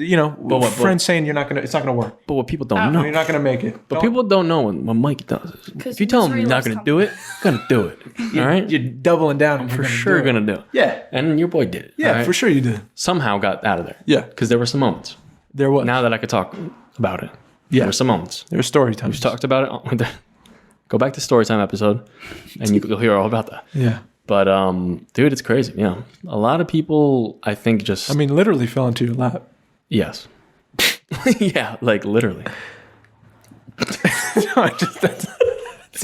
friends saying you're not going to, it's not going to work. But what people don't know... You're not going to make it. But people don't know what Mike does. If you tell them you're not going to do it, you're going to do it. All right? You're doubling down. I'm for sure going to do it. Yeah. And your boy did it. Yeah, for sure you did. Somehow got out of there. Yeah. Because there were some moments. There was. Now that I could talk about it. Yeah. There were some moments. There was story time. We've talked about it. Go back to Storytime episode, and you'll hear all about that. Yeah. But, dude, it's crazy. Yeah. A lot of people, I think, just... literally fell into your lap. Yes. Yeah, like, literally. That's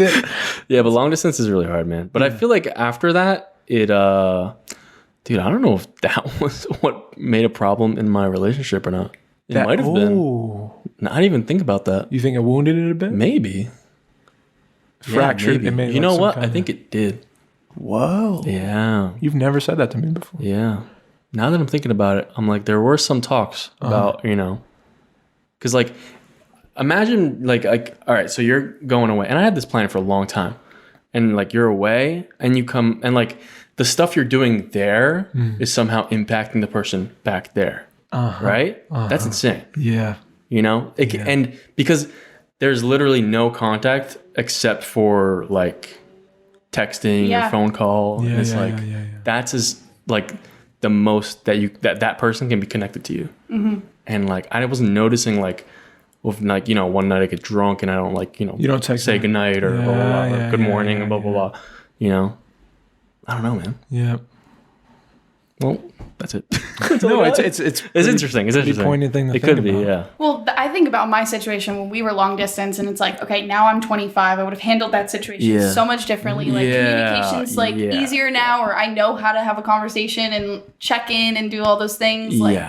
it. Yeah, but long distance is really hard, man. But I feel like after that, it... dude, I don't know if that was what made a problem in my relationship or not. It might have been. I didn't even think about that. You think it wounded it a bit? Maybe. Fractured. Yeah, maybe. You know what? I think it did. Whoa. Yeah. You've never said that to me before. Yeah. Now that I'm thinking about it, I'm like, there were some talks about, because like, imagine like, all right, so you're going away, and I had this plan for a long time, and like you're away, and you come, and like the stuff you're doing there is somehow impacting the person back there, right? That's insane. Yeah. And because there's literally no contact except for like texting or phone call, and it's that's as like the most that person can be connected to you. And like I wasn't noticing like with like one night I get drunk and I don't like you don't text say goodnight or blah blah blah or good morning and blah blah blah. I don't know, man. Yeah. Well, that's it. No, it's interesting. It's interesting. Poignant thing to it think could about. Be, yeah. Well, I think about my situation when we were long distance, and it's like, okay, now I'm 25. I would have handled that situation so much differently. Like communication's like easier now, or I know how to have a conversation and check in and do all those things. Like,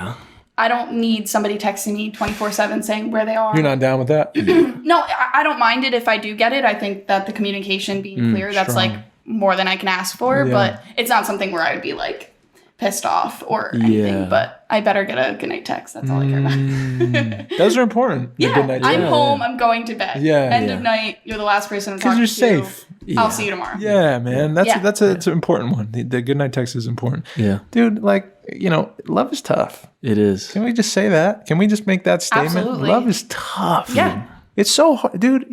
I don't need somebody texting me 24/7 saying where they are. You're not down with that? No, I don't mind it if I do get it. I think that the communication being clear, that's strong. Like more than I can ask for, but it's not something where I would be like pissed off or anything, but I better get a goodnight text. That's all I care about. Those are important. I'm home. I'm going to bed. End of night. You're the last person I'm talking to. Because you're safe. I'll see you tomorrow. Yeah, man. That's an important one. The goodnight text is important. Yeah. Dude, like, love is tough. It is. Can we just say that? Can we just make that statement? Absolutely. Love is tough. Yeah. It's so hard. Dude,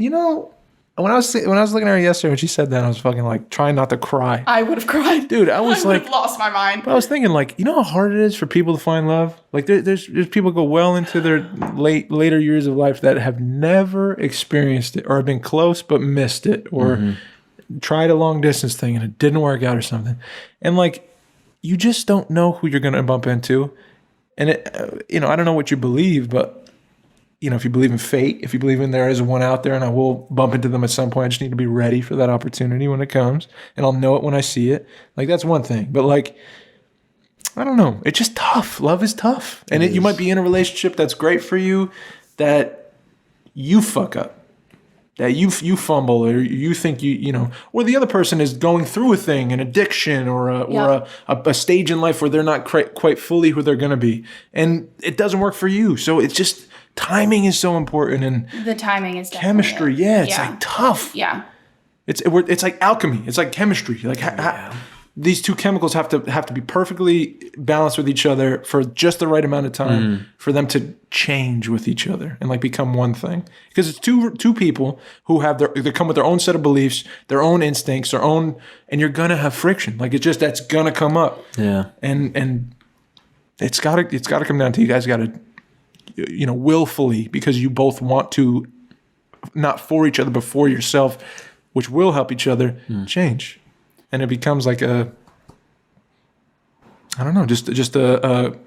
when I was looking at her yesterday when she said that, I was fucking like trying not to cry. I would have cried. Dude, I was like lost my mind. But I was thinking like, how hard it is for people to find love? Like there's people go well into their later years of life that have never experienced it or have been close but missed it or tried a long distance thing and it didn't work out or something. And like you just don't know who you're going to bump into. And it I don't know what you believe, but if you believe in fate, if you believe in there is one out there and I will bump into them at some point, I just need to be ready for that opportunity when it comes and I'll know it when I see it. Like that's one thing. But like, I don't know. It's just tough. Love is tough. And you might be in a relationship that's great for you that you fuck up, that you fumble or you think or the other person is going through a thing, an addiction or a stage in life where they're not quite fully who they're going to be. And it doesn't work for you. So it's just, timing is so important, and the timing is chemistry. It's like tough. Yeah, it's like alchemy. It's like chemistry. Like these two chemicals have to be perfectly balanced with each other for just the right amount of time for them to change with each other and like become one thing. Because it's two people who they come with their own set of beliefs, their own instincts, their own, and you're gonna have friction. Like that's gonna come up. Yeah, and it's gotta come down to you guys gotta. Willfully, because you both want to, not for each other, but for yourself, which will help each other change. And it becomes like I don't know, just a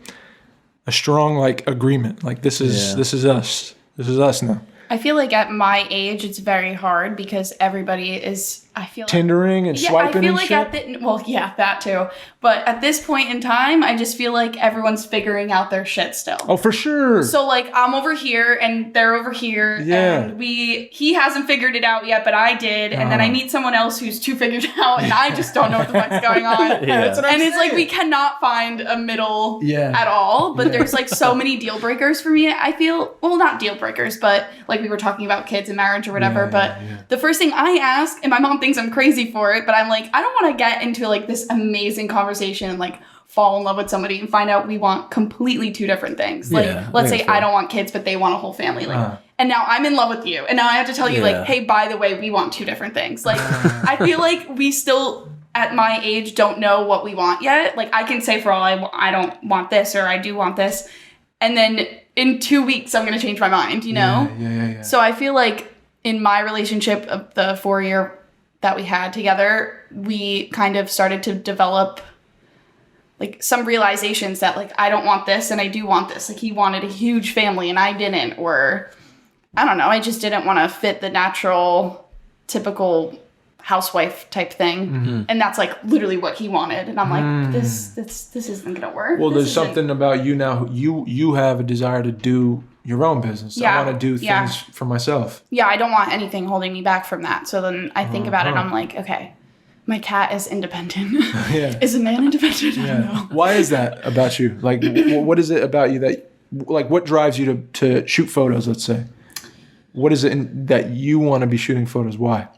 strong like agreement. Like this is us. This is us now. I feel like at my age, it's very hard because everybody is, I feel Tindering and swiping and shit? I feel like that too. But at this point in time, I just feel like everyone's figuring out their shit still. Oh, for sure. So like I'm over here and they're over here. Yeah. And he hasn't figured it out yet, but I did. And then I meet someone else who's too figured out and I just don't know what the fuck's going on. That's what I'm saying. It's like we cannot find a middle at all. But there's like so many deal breakers for me. I feel, well, not deal breakers, but like we were talking about kids and marriage or whatever. The first thing I ask, and my mom thinks I'm crazy for it, but I'm like, I don't want to get into like this amazing conversation and like fall in love with somebody and find out we want completely two different things. Like, let's say I don't want kids, but they want a whole family. Like, and now I'm in love with you. And now I have to tell you like, hey, by the way, we want two different things. Like, I feel like we still at my age don't know what we want yet. Like I can say for all I don't want this or I do want this. And then in 2 weeks, I'm going to change my mind, Yeah. So I feel like in my relationship of the 4-year that we had together, we kind of started to develop like some realizations that like, I don't want this and I do want this. Like he wanted a huge family and I didn't, or I don't know. I just didn't want to fit the natural, typical housewife type thing. And that's like literally what he wanted. And I'm like, this isn't going to work. Well, there's something about you now. You have a desire to do your own business. I want to do things for myself. Yeah, I don't want anything holding me back from that. So then I think about it and I'm like, okay, my cat is independent. Is a man independent? I don't know. Why is that about you? Like, what is it about you that, like, what drives you to shoot photos, let's say? What is it that you want to be shooting photos? Why?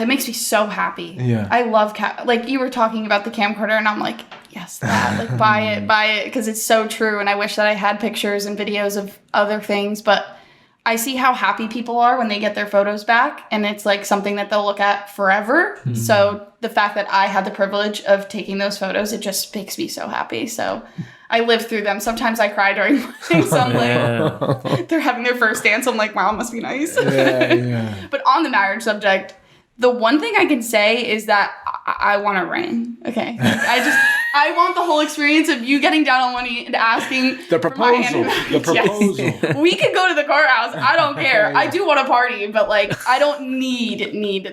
It makes me so happy. Yeah. I love like you were talking about the camcorder and I'm like, yes, that, like buy it because it's so true. And I wish that I had pictures and videos of other things, but I see how happy people are when they get their photos back and it's like something that they'll look at forever. So the fact that I had the privilege of taking those photos, it just makes me so happy. So I live through them. Sometimes I cry during weddings. So I'm like, they're having their first dance. I'm like, wow, it must be nice. But on the marriage subject, the one thing I can say is that I want a ring. Okay. I want the whole experience of you getting down on one knee and asking the proposal. The proposal. Yes. We could go to the courthouse. I don't care. I do want a party, but like I don't need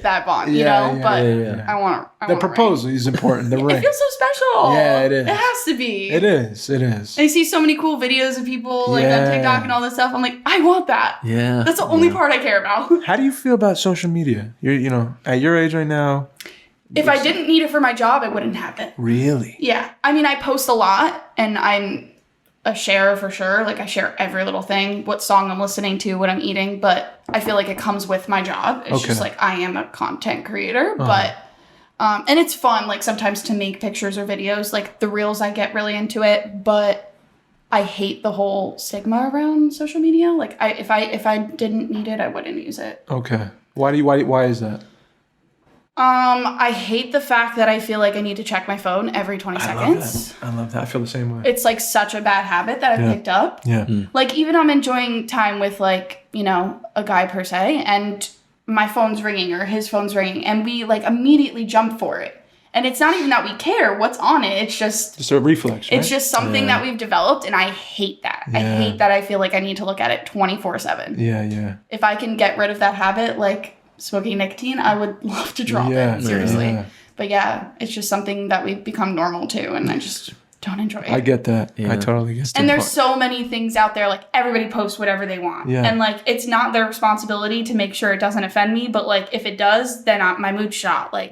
that bond, you know? I want the proposal is important. The ring. It feels so special. Yeah, it is. It has to be. It is. I see so many cool videos of people like on TikTok and all this stuff. I'm like, I want that. Yeah. That's the only part I care about. How do you feel about social media? You're at your age right now. If I didn't need it for my job, I wouldn't have it. Really? Yeah. I mean, I post a lot and I'm a sharer for sure. Like I share every little thing, what song I'm listening to, what I'm eating, but I feel like it comes with my job. It's just like I am a content creator, but and it's fun like sometimes to make pictures or videos. Like the reels, I get really into it, but I hate the whole stigma around social media. Like if I didn't need it, I wouldn't use it. Okay. Why is that? I hate the fact that I feel like I need to check my phone every 20 seconds. I love that. I feel the same way. It's like such a bad habit that I've picked up. Yeah. Like even I'm enjoying time with like, a guy per se and my phone's ringing or his phone's ringing and we like immediately jump for it. And it's not even that we care what's on it. It's just a reflex, right? It's just something that we've developed and I hate that. I hate that I feel like I need to look at it 24/7. Yeah. If I can get rid of that habit, like smoking nicotine, I would love to drop it, seriously. Yeah. But it's just something that we've become normal to, and I just don't enjoy it. I get that. Yeah. I totally get that. And there's so many things out there, like everybody posts whatever they want. Yeah. And like it's not their responsibility to make sure it doesn't offend me, but like if it does, then my mood's shot. Like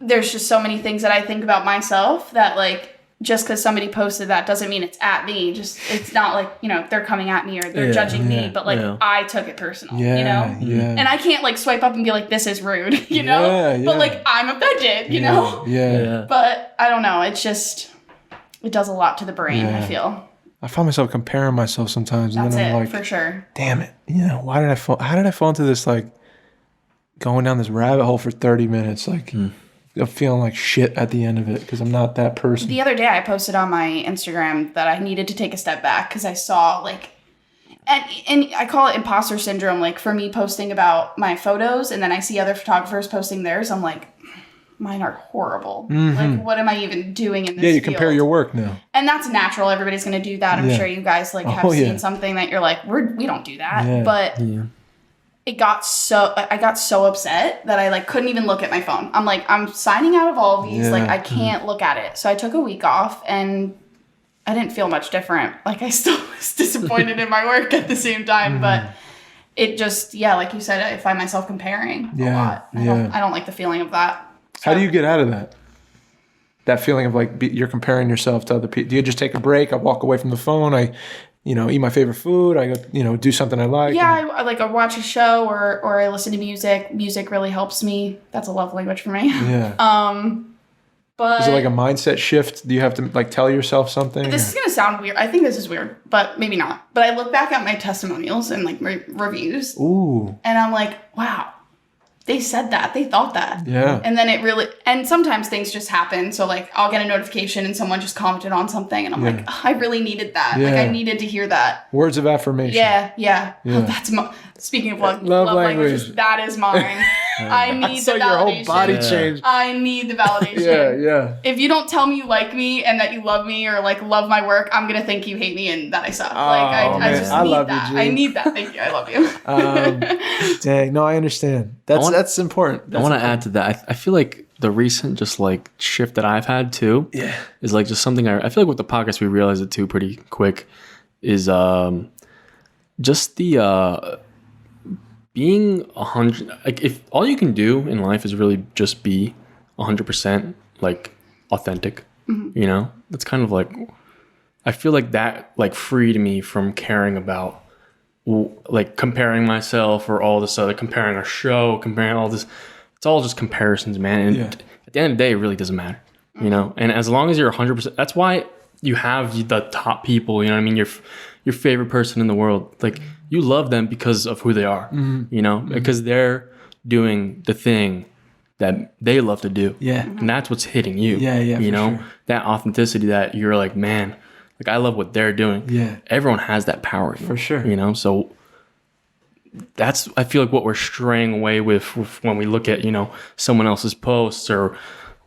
there's just so many things that I think about myself that like just because somebody posted that doesn't mean it's at me. Just it's not like, they're coming at me or they're judging me, but like I took it personal, Yeah. And I can't like swipe up and be like, this is rude, But like I'm offended, you know? Yeah. But I don't know. It's just, it does a lot to the brain, I feel. I find myself comparing myself sometimes. That's and then I'm like, for sure. Damn it. How did I fall into this, like going down this rabbit hole for 30 minutes? Like, I'm feeling like shit at the end of it because I'm not that person. The other day I posted on my Instagram that I needed to take a step back because I saw like, and I call it imposter syndrome. Like for me posting about my photos and then I see other photographers posting theirs. I'm like, mine are horrible. Like what am I even doing in this Yeah, you field? compare your work now. And that's natural. Everybody's going to do that. I'm sure you guys like have seen something that you're like, we don't do that. Yeah. But I got so upset that I like couldn't even look at my phone. I'm like, I'm signing out of all of these. Yeah. Like I can't look at it. So I took a week off and I didn't feel much different. Like I still was disappointed in my work at the same time, but it just, like you said, I find myself comparing a lot. I don't like the feeling of that. So. How do you get out of that? That feeling of like you're comparing yourself to other people. Do you just take a break? I walk away from the phone. I eat my favorite food. I go, do something I like. Yeah, I watch a show or I listen to music. Music really helps me. That's a love language for me. Yeah. But is it like a mindset shift? Do you have to like tell yourself something? This is gonna sound weird. I think this is weird, but maybe not. But I look back at my testimonials and like reviews. Ooh. And I'm like, wow. They said that. They thought that. Yeah. And then and sometimes things just happen. So like I'll get a notification and someone just commented on something and I'm like, oh, I really needed that. Yeah. Like I needed to hear that. Words of affirmation. Yeah. Oh, that's speaking of love languages, that is mine. I need I saw the your whole validation. body change. I need the validation. Yeah. If you don't tell me you like me and that you love me or like love my work, I'm gonna think you hate me and that I suck. I just need love that. you, G. I need that. Thank you. I love you. Dang, no, I understand. That's important. I want to add to that. I feel like the recent just like shift that I've had too is like just something I feel like with the podcast we realized it too pretty quick is just the being 100. Like if all you can do in life is really just be 100% like authentic, you know, that's kind of like I feel like that like freed me from caring about like comparing myself or all this other comparing our show, comparing all this. It's all just comparisons, man. And at the end of the day, it really doesn't matter, you know? And as long as you're 100%, that's why you have the top people, you know what I mean? Your favorite person in the world. Like, you love them because of who they are, you know? Because they're doing the thing that they love to do. Yeah. And that's what's hitting you. You know? Sure. That authenticity that you're like, man, like, I love what they're doing. Yeah. Everyone has that power. For sure. You know? So that's I feel like what we're straying away with when we look at, you know, someone else's posts or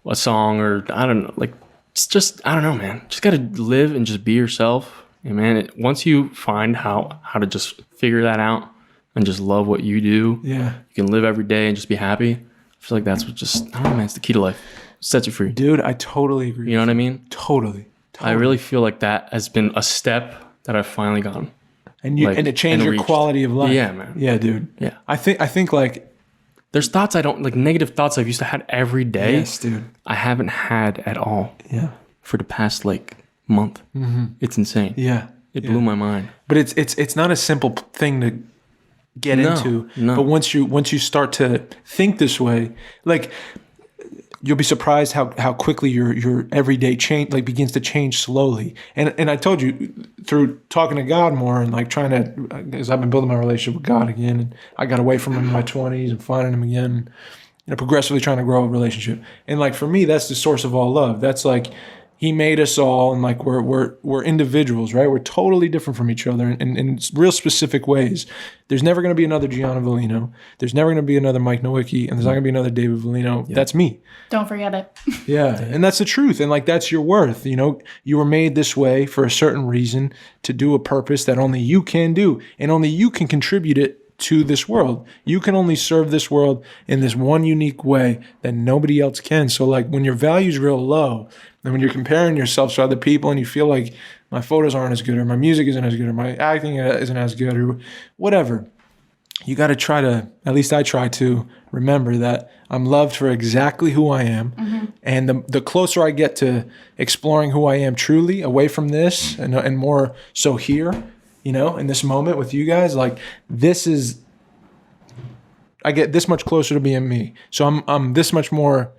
a song or I don't know, like it's just I don't know, man. Just gotta live and just be yourself. And man, once you find how to just figure that out and just love what you do, you can live every day and just be happy. I feel like that's what just I don't know, man. It's the key to life. It sets you free, dude. I totally agree. You know what I mean? Totally. I really feel like that has been a step that I've finally gotten. And you and it changed your quality of life. Yeah, man. Yeah, dude. Yeah. I think like there's thoughts I don't like negative thoughts I've used to have every day. Yes, dude. I haven't had at all. Yeah. For the past like month. It's insane. Yeah. It blew my mind. But it's not a simple thing to get into. No. But once you start to think this way, like you'll be surprised how quickly your everyday change like begins to change slowly. And I told you through talking to God more and like trying to, as I've been building my relationship with God again, and I got away from him in my 20s and finding him again, you know, progressively trying to grow a relationship. And like for me, that's the source of all love. That's like he made us all, and like we're individuals, right? We're totally different from each other in real specific ways. There's never going to be another Gianna Volino. There's never going to be another Mike Nowicki, and there's not going to be another David Volino. Yeah. That's me. Don't forget it. Yeah, and that's the truth, and like that's your worth. You know, you were made this way for a certain reason to do a purpose that only you can do, and only you can contribute it to this world. You can only serve this world in this one unique way that nobody else can. So like when your value's real low, and when you're comparing yourself to other people and you feel like my photos aren't as good or my music isn't as good or my acting isn't as good or whatever, you got to try to, at least I try to remember that I'm loved for exactly who I am. And the closer I get to exploring who I am truly away from this and more so here, you know, in this moment with you guys, like I get this much closer to being me. So I'm this much more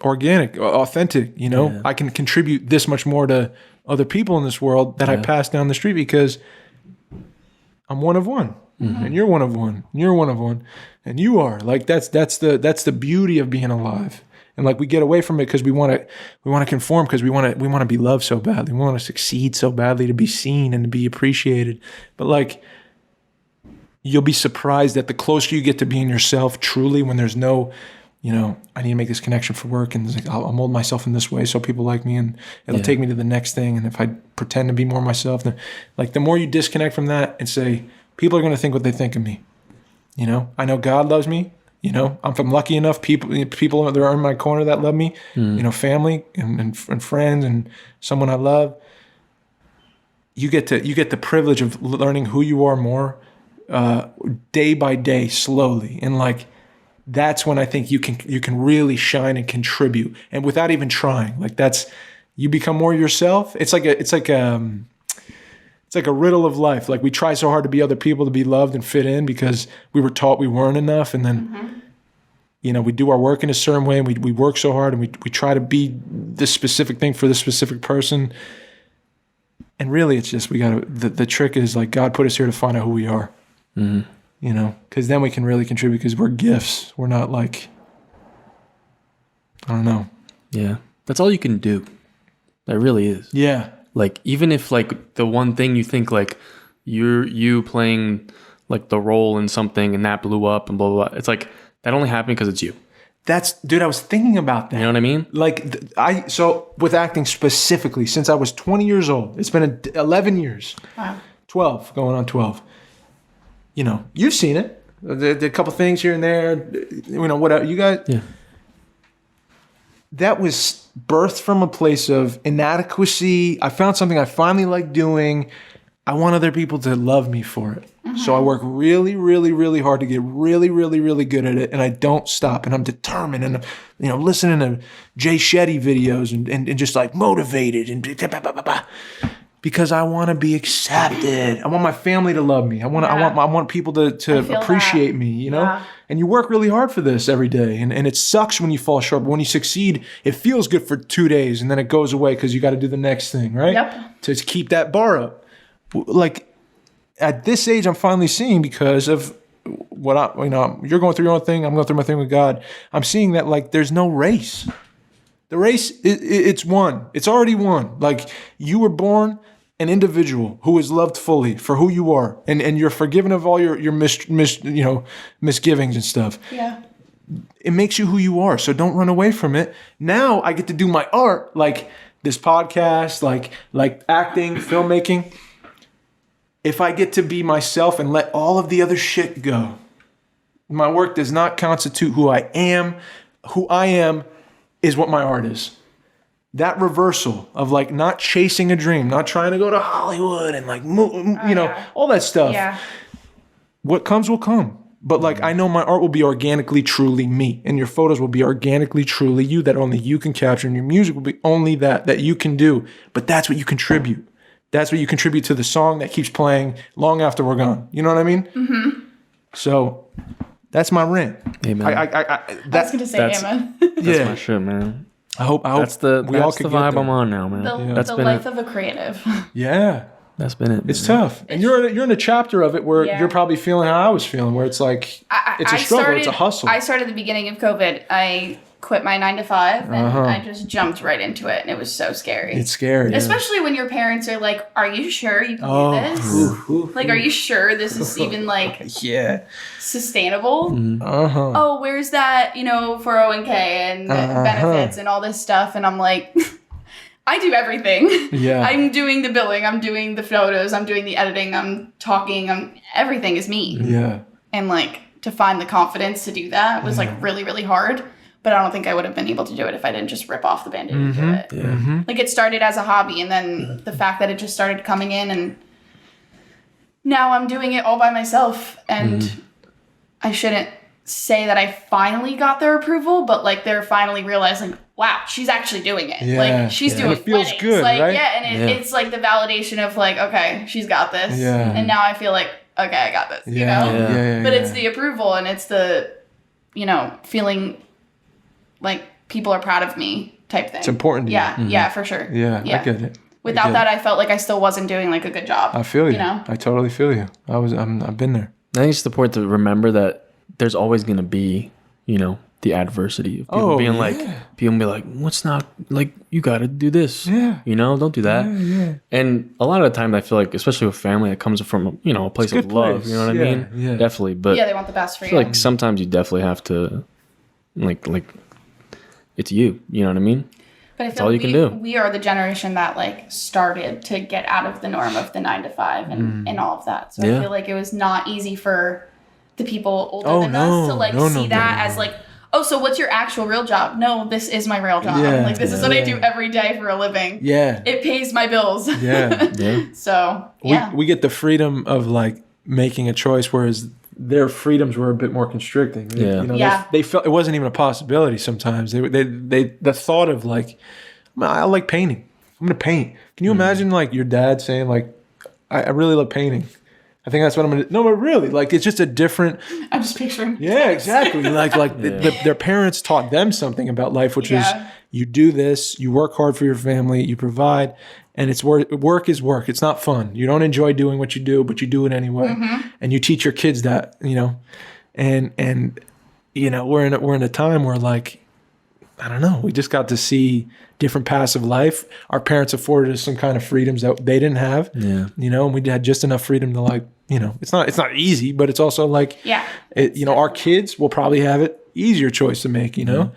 organic, authentic, you know. Yeah. I can contribute this much more to other people in this world that I pass down the street because I'm one of one. And you're one of one. And you're one of one. And you are. Like that's the beauty of being alive. And like we get away from it because we want to conform because we want to be loved so badly. We want to succeed so badly, to be seen and to be appreciated. But like you'll be surprised that the closer you get to being yourself truly, when there's no, you know, I need to make this connection for work and like, I'll mold myself in this way so people like me and it'll take me to the next thing. And if I pretend to be more myself, then like the more you disconnect from that and say, people are going to think what they think of me. You know, I know God loves me. You know, if I'm lucky enough, people that are in my corner that love me, you know, family and friends and someone I love. You get the privilege of learning who you are more day by day, slowly, and like that's when I think you can really shine and contribute, and without even trying. Like that's you become more yourself. It's like a riddle of life. Like we try so hard to be other people, to be loved and fit in because we were taught we weren't enough. And then, you know, we do our work in a certain way and we work so hard and we try to be this specific thing for this specific person. And really it's just, the trick is like God put us here to find out who we are, you know, because then we can really contribute because we're gifts. We're not like, I don't know. Yeah. That's all you can do. That really is. Yeah. Like, even if, like, the one thing you think, like, you playing, like the role in something and that blew up and blah, blah, blah. It's like that only happened because it's you. Dude, I was thinking about that. You know what I mean? Like so with acting specifically, since I was 20 years old, it's been 11 years. Wow. 12, going on 12. You know, you've seen it. There a couple things here and there. You know, whatever. You guys. Yeah. That was birthed from a place of inadequacy. I found something I finally like doing. I want other people to love me for it. So I work really, really, really hard to get really, really, really good at it. And I don't stop. And I'm determined. And, you know, listening to Jay Shetty videos and just like motivated and because I want to be accepted. I want my family to love me. I want people to appreciate me, you know? Yeah. And you work really hard for this every day. And it sucks when you fall short. But when you succeed, it feels good for 2 days. And then it goes away because you got to do the next thing, right? Yep. To keep that bar up. Like, at this age, I'm finally seeing because of what you're going through your own thing. I'm going through my thing with God. I'm seeing that like there's no race. The race, it's won. It's already won. Like you were born an individual who is loved fully for who you are, and you're forgiven of all your misgivings and stuff. Yeah. It makes you who you are. So don't run away from it. Now I get to do my art, like this podcast, like acting, filmmaking. If I get to be myself and let all of the other shit go, my work does not constitute who I am. Who I am is what my art is. That reversal of like not chasing a dream, not trying to go to Hollywood and like, all that stuff. Yeah. What comes will come. But like, I know my art will be organically, truly me. And your photos will be organically, truly you, that only you can capture. And your music will be only that you can do. But that's what you contribute. That's what you contribute to the song that keeps playing long after we're gone. You know what I mean? Mm-hmm. So that's my rant. Amen. I was going to say amen. That's my shit, man. I hope that's the vibe I'm on now, man. That's the life of a creative. Yeah. That's been it. It's tough. And you're in a chapter of it where you're probably feeling how I was feeling, where it's like, it's a struggle, it's a hustle. I started at the beginning of COVID. I quit my 9-to-5 and I just jumped right into it, and it was so scary. It's scary. Especially when your parents are like, are you sure you can do this? Like, are you sure this is even like sustainable? Oh, where's that, 401k and benefits and all this stuff? And I'm like, I do everything. Yeah. I'm doing the billing, I'm doing the photos, I'm doing the editing, I'm talking, everything is me. Yeah. And like to find the confidence to do that was like really, really hard. But I don't think I would have been able to do it if I didn't just rip off the Band-Aid and do it. Yeah. Mm-hmm. Like it started as a hobby, and then the fact that it just started coming in, and now I'm doing it all by myself. And I shouldn't say that I finally got their approval, but like they're finally realizing, wow, she's actually doing it. Yeah. Like she's doing it. Feels weddings. Good, like, right? Yeah, and it's like the validation of like, okay, she's got this. Yeah. And now I feel like, okay, I got this. But it's the approval, and it's the, feeling like people are proud of me type thing. It's important to you. Yeah, for sure. Yeah, I get it. Without that, I felt like I still wasn't doing like a good job. I feel you. I totally feel you. I've been there. I think it's the point to remember that there's always going to be, the adversity of people people be like, what's not, like, you got to do this. Yeah. Don't do that. Yeah. And a lot of the time I feel like, especially with family, it comes from, a place of love. You know what I mean? Yeah. Definitely. But they want the best for you. I feel like sometimes you definitely have to, like it's you know what I mean? But I feel all you can do. We are the generation that like started to get out of the norm of the 9-to-5 and all of that. So I feel like it was not easy for the people older than us to like see that as like, oh, so what's your actual real job? No, this is my real job. Like this is what I do every day for a living. Yeah. It pays my bills. Yeah. So we get the freedom of like making a choice, whereas their freedoms were a bit more constricting. They felt it wasn't even a possibility sometimes. They the thought of like, I like painting. I'm gonna paint. Can you imagine like your dad saying like, I really love painting. I think that's what I'm gonna do. No, but really, like it's just a different. I'm just picturing. Yeah, exactly. Their parents taught them something about life, which is you do this, you work hard for your family, you provide. And it's work is work. It's not fun. You don't enjoy doing what you do, but you do it anyway. And you teach your kids that, and we're in a time where like I don't know. We just got to see different paths of life. Our parents afforded us some kind of freedoms that they didn't have. Yeah. You know, and we had just enough freedom to like, you know, it's not easy, but it's also like, Yeah. You know, our kids will probably have it easier choice to make, you know?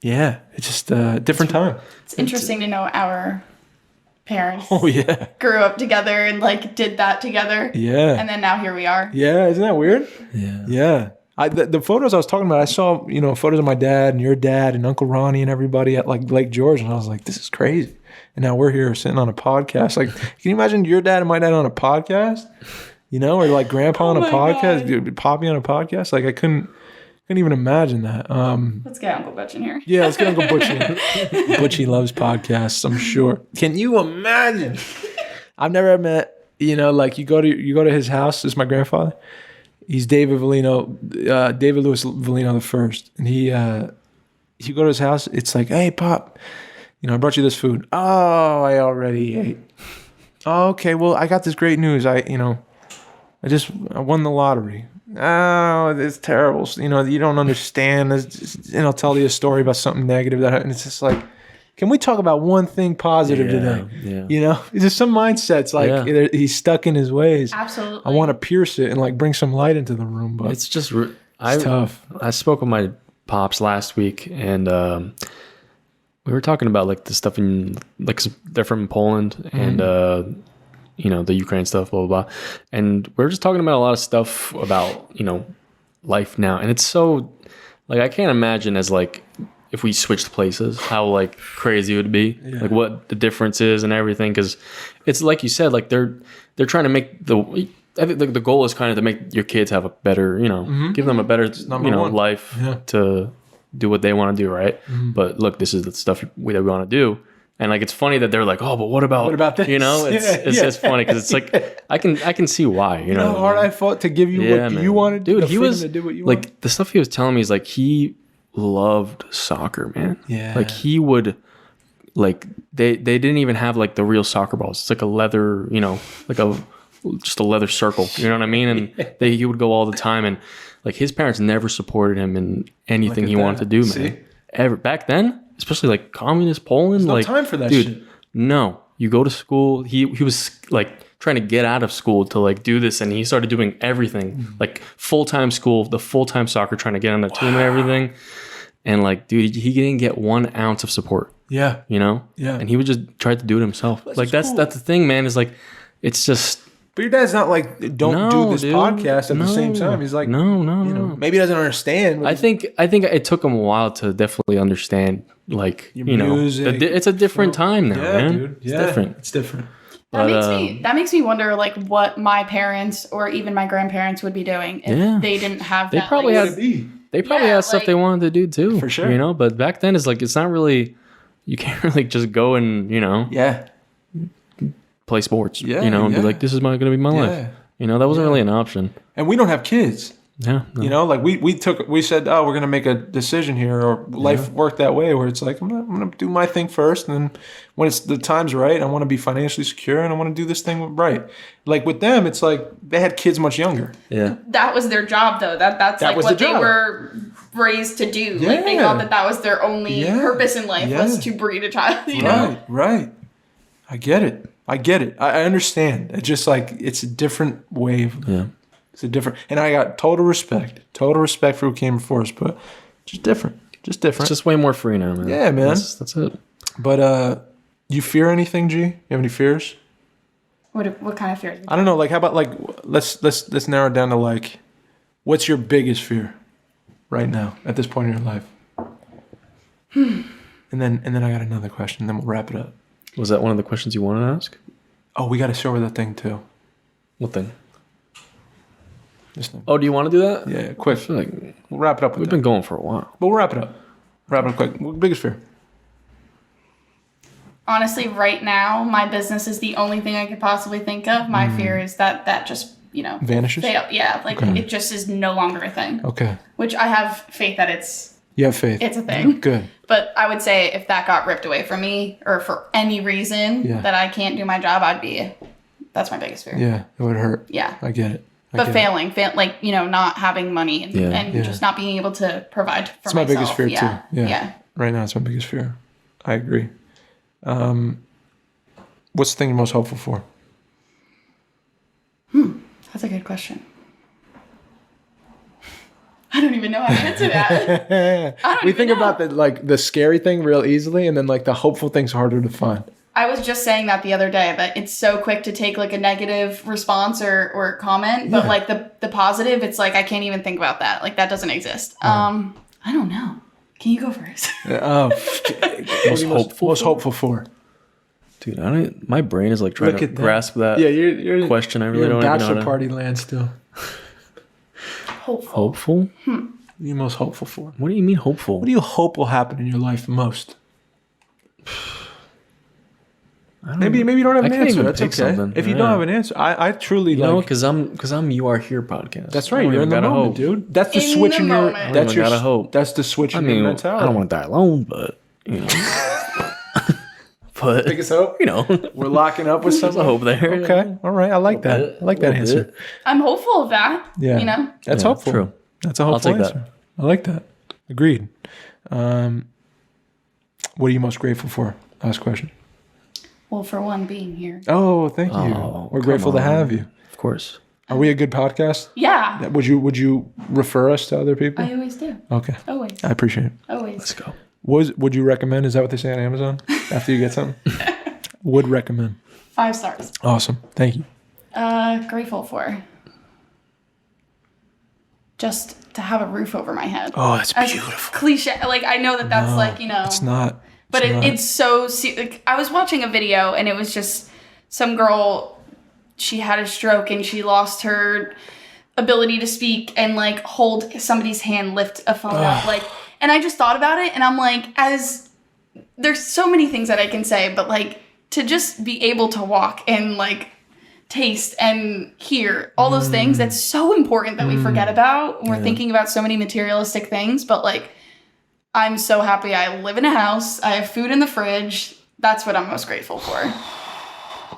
Yeah, it's just a different time. It's interesting to know our parents grew up together and like did that together. Yeah. And then now here we are. Yeah, isn't that weird? Yeah. Yeah. The photos I was talking about, I saw, you know, photos of my dad and your dad and Uncle Ronnie and everybody at like Lake George, and I was like, this is crazy. And now we're here sitting on a podcast. Like, can you imagine your dad and my dad on a podcast? You know, or like grandpa on a podcast, dude, Poppy on a podcast? Like, I couldn't even imagine that. Let's get Uncle Butch in here. Yeah, let's get Uncle Butch in. Butchie loves podcasts, I'm sure. Can you imagine? I've never met, you know, like you go to his house. This is my grandfather. He's David Volino, David Louis Volino the first. And you go to his house, it's like, hey, Pop, you know, I brought you this food. Oh, I already ate. Oh, okay, well, I got this great news. I won the lottery. Oh, it's terrible. You know, you don't understand. And I'll tell you a story about something negative that happened. It's just like, can we talk about one thing positive today? Yeah. You know, it's just some mindsets like he's stuck in his ways. Absolutely. I want to pierce it and like bring some light into the room, but It's just it's tough. I spoke with my pops last week, and we were talking about like the stuff in like they're from Poland and you know, the Ukraine stuff, blah blah blah, and we were just talking about a lot of stuff about, you know, life now, and it's so like I can't imagine as like if we switched places how like crazy it would be, like what the difference is and everything, because it's like you said, like they're trying to make I think the goal is kind of to make your kids have a better, you know, give them a better, you know, life to do what they want to do, right? But look, this is the stuff that we want to do, and like it's funny that they're like, oh, but what about this? You know, it's funny because it's like I can see why, you know, how hard I fought to give you what you wanted, dude. He was to do what you like want. The stuff he was telling me is like he loved soccer, man. Yeah, like he would. Like they didn't even have like the real soccer balls. It's like a leather, you know, like just a leather circle. You know what I mean? And he would go all the time, and like his parents never supported him in anything he wanted to do, man. Ever back then, especially like communist Poland. There's no like time for that dude, shit. No, you go to school. He was like trying to get out of school to like do this, and he started doing everything like full-time school, the full-time soccer, trying to get on the team and everything. And like, dude, he didn't get 1 ounce of support. Yeah. You know? Yeah. And he would just try to do it himself. Like that's the thing, man, is like it's just. But your dad's not like, don't do this podcast at the same time. He's like, no. Maybe he doesn't understand. I think it took him a while to definitely understand, like, your you know, music, it's a different time now, man. Dude. It's different. It's different. That makes me wonder like what my parents or even my grandparents would be doing if they didn't have that. They probably had stuff they wanted to do too. For sure. You know, but back then it's like it's not really, you can't really just go and, you know, play sports, you know, and be like, this is going to be my life. You know, that wasn't really an option. And we don't have kids. Yeah. No. You know, like we said, oh, we're going to make a decision here, or life worked that way where it's like, I'm going to do my thing first. And then when the time's right, I want to be financially secure and I want to do this thing right. Like with them, it's like they had kids much younger. Yeah. That was their job though. That's like what they were raised to do. Like they thought that was their only purpose in life was to breed a child, you know? Right. I get it. I understand. It's just like, it's a different wave. Yeah. It's a different, and I got total respect for who came before us, but just different. It's just way more free now, man. Yeah, man. That's it. But you fear anything, G? You have any fears? What kind of fears? I don't know. Like, how about like let's narrow it down to like, what's your biggest fear right now at this point in your life? And then I got another question. Then we'll wrap it up. Was that one of the questions you wanted to ask? Oh, we got to show her that thing too. What thing? This thing. Oh, do you want to do that? Yeah, quick. I feel like We'll wrap it up. we've been going for a while. But we'll wrap it up. Quick. Biggest fear. Honestly, right now, my business is the only thing I could possibly think of. My fear is that just, you know, vanishes. Yeah, like it just is no longer a thing. Okay. Which I have faith that it's. You have faith. It's a thing. Good. But I would say if that got ripped away from me, or for any reason that I can't do my job, that's my biggest fear. Yeah, it would hurt. Yeah. I get it. But failing, like, not having money and just not being able to provide for myself. It's my biggest fear too. Yeah. Right now, it's my biggest fear. I agree. What's the thing you're most hopeful for? That's a good question. I don't even know how to answer that. We think about the scary thing real easily, and then like the hopeful thing's harder to find. I was just saying that the other day, that it's so quick to take like a negative response or comment, but like the positive, it's like I can't even think about that. Like that doesn't exist. I don't know. Can you go first? Most hopeful for. Dude, my brain is like trying to grasp that you're question. I really don't even know. Bachelor Party land still. Hopeful? What are you most hopeful for? What do you mean hopeful? What do you hope will happen in your life most? Maybe you don't have an answer. That's okay. Something. If you don't have an answer, I truly because I'm You Are Here podcast. That's right. You're in the moment, dude. That's the switch in your. That's your. Hope. That's the switch in your mentality. I don't want to die alone, but but biggest hope. We're locking up with some hope there. Okay, all right. I like that. I like that answer. I'm hopeful of that. Yeah, that's hopeful. True. That's a hopeful answer. That. I like that. Agreed. What are you most grateful for? Last question. Well, for one, being here. Oh, thank you. We're grateful to have you. Of course. Are we a good podcast? Yeah. Would you refer us to other people? I always do. Okay. Always. I appreciate it. Always. Let's go. Would you recommend? Is that what they say on Amazon? After you get something? Would recommend. 5 stars. Awesome. Thank you. Grateful for just to have a roof over my head. Oh, that's beautiful. Cliche. Like, I know that's It's not. But it's so... Like, I was watching a video, and it was just some girl, she had a stroke, and she lost her ability to speak and, like, hold somebody's hand, lift a phone up. Like, and I just thought about it, and I'm like, there's so many things that I can say, but, like, to just be able to walk and, like, taste and hear all those things, that's so important that we forget about. We're thinking about so many materialistic things, but, like, I'm so happy I live in a house. I have food in the fridge. That's what I'm most grateful for.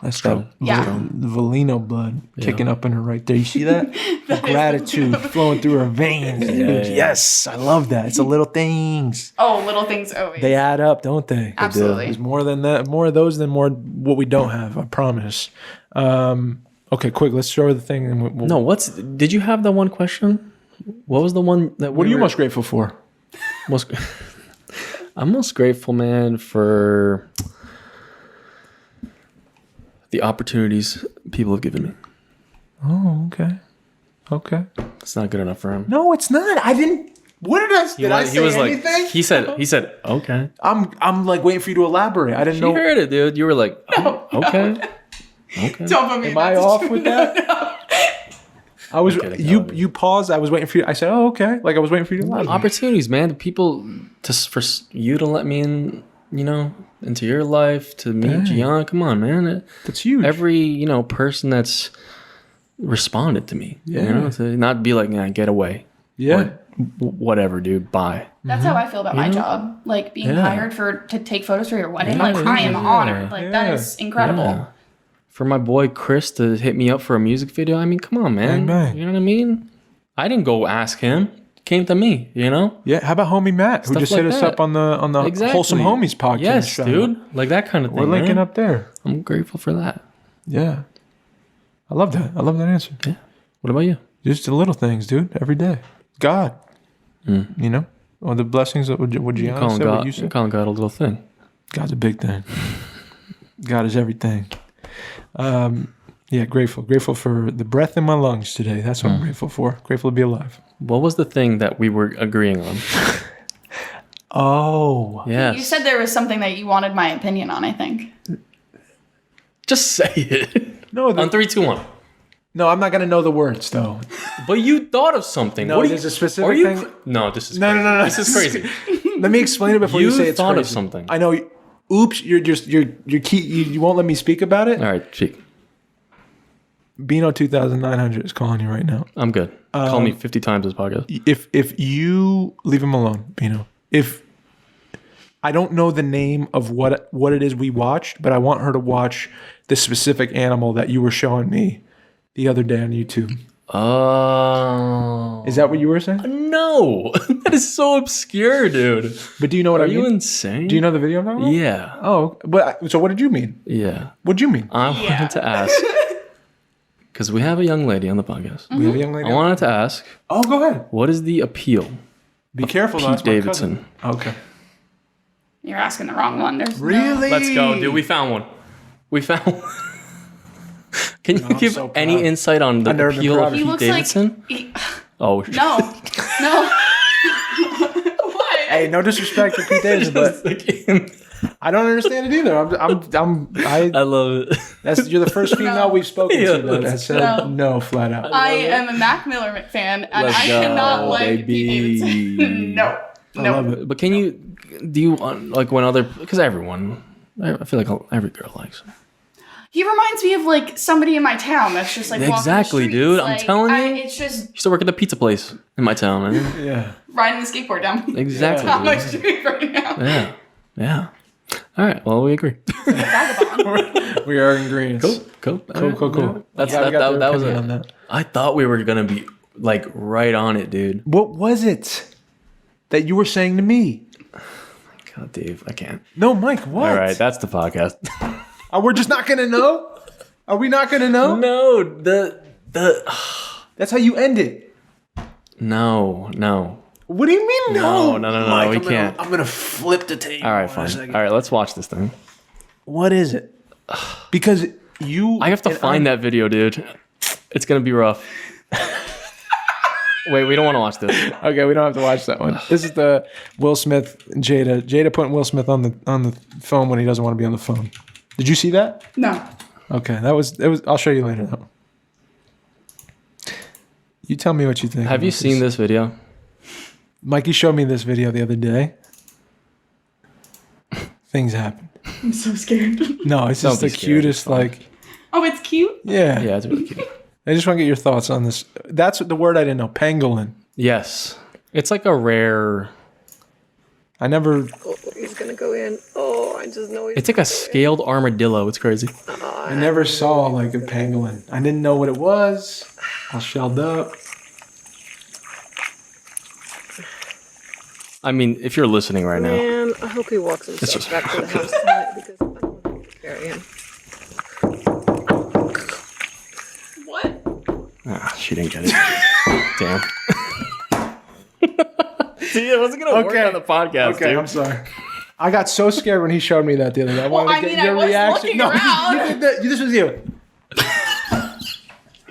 That's the Volino blood kicking up in her right there. You see that? The gratitude flowing through her veins. Dude. Yes, I love that. It's the little things. Oh, little things always. They add up, don't they? Absolutely. There's more than that. More of those than more what we don't have. I promise. Okay, quick. Let's show her the thing. And did you have the one question? What was the one that? What are you most grateful for? I'm most grateful, man, for the opportunities people have given me. Oh, okay. It's not good enough for him. No, it's not. I didn't. What did I say? Did I say anything? He said, okay. I'm like waiting for you to elaborate. I didn't know. She heard it, dude. You were like, okay. Don't put me. Am I off with that? No. I was you paused. I was waiting for you. I said, "Oh, okay." Like I was waiting for you to elaborate. Opportunities, man. The people for you to let me in, into your life, to meet Gianna. Come on, man. That's huge. Every person that's responded to me. To not be like, get away. Yeah. Or, whatever, dude. Bye. That's how I feel about my job. Like being hired to take photos for your wedding. Like I am honored. Like that is incredible. Yeah. For my boy Chris to hit me up for a music video, I mean, come on, man. Bang. You know what I mean? I didn't go ask him. It came to me, Yeah. How about homie Matt, who just hit us up on the Wholesome Homies podcast? Yes, dude. Like that kind of thing. We're linking up there. I'm grateful for that. Yeah. I love that. I love that answer. Yeah. What about you? Just the little things, dude. Every day. God. Or the blessings of what Gianna said. What you said. You're calling God a little thing. God's a big thing. God is everything. Grateful for the breath in my lungs today. That's what I'm grateful for. Grateful to be alive. What was the thing that we were agreeing on? Oh, yes. You said there was something that you wanted my opinion on. I think. Just say it. No, on 3, 2, 1. No, I'm not gonna know the words though. But you thought of something. No, there's a specific thing. No, this is crazy. No. This is crazy. Let me explain it before you say it's thought crazy. Of something. I know. Oops, you're key. You won't let me speak about it. All right, speak. Bino 2900 is calling you right now. I'm good. Call me 50 times this podcast. If you leave him alone, Bino. If I don't know the name of what it is we watched, but I want her to watch the specific animal that you were showing me the other day on YouTube. Oh. Is that what you were saying? No. That is so obscure, dude. But do you know what I mean? Are you insane? Do you know the video I'm talking about? Yeah. Oh, but so what did you mean? Yeah. What did you mean? I wanted to ask, because we have a young lady on the podcast. We have a young lady. I wanted to ask. Oh, go ahead. What is the appeal? Be careful, Pete that's my Davidson. cousin. Okay. You're asking the wrong one. There's Really? Let's go, dude. We found one. Can you give so any proud. insight on the I've never been appeal of prouder. He Pete looks Davidson? Oh, No. What? Hey, no disrespect to Pete Davidson, but I don't understand it either. I love it. You're the first female we've spoken Yeah, to that has said no flat out. I am a Mac Miller fan, and Let's I go, cannot like baby. Pete Davidson. No. I love it. But do you like when other, because everyone, I feel like every girl likes him. He reminds me of like somebody in my town that's just like Exactly, walking the dude. streets. I'm telling you. It's just Used to work at the pizza place in my town, man. Yeah. riding the skateboard down Exactly. down my street right now. Yeah. All right. Well, we agree. Vagabond. We are in agreement. Cool. Cool. That's Yeah, we got their that was opinion it. on that. I thought we were gonna be like right on it, dude. What was it that you were saying to me? God, Dave, I can't. No, Mike, what? All right, that's the podcast. We're just not going to know? Are we not going to know? No, the That's how you end it. no. What do you mean no? No, Mike, we can't. I'm going to flip the table. All right, in a fine. second. All right, let's watch this thing. What is it? Because I have to find that video, dude. It's gonna be rough. Wait, we don't want to watch this. Okay, we don't have to watch that one. This is the Will Smith and Jada. Jada putting Will Smith on the phone when he doesn't want to be on the phone. Did you see that? No. Okay, it was. I'll show you later though. You tell me what you think. Have you seen this video? Mikey showed me this video the other day. Things happen. I'm so scared. No, it's Don't just be the scared, cutest, it's fine. like, Oh, it's cute. yeah. Yeah, it's really cute. I just want to get your thoughts on this. That's the word I didn't know. Pangolin. Yes, it's like a rare. I never. Oh, he's gonna go in. Oh, I just know he's. It's like a scaled armadillo. It's crazy. I never saw like a pangolin. I didn't know what it was. All shelled up. I mean, if you're listening right now, Man, I hope he walks himself just- back to the house tonight because I don't want to carry him. What? she didn't get it. Damn. See, it wasn't gonna work on the podcast, Okay, dude. I'm sorry. I got so scared when he showed me that the other day. I wanted to get your I was reaction. looking No, around. you did that. This was you.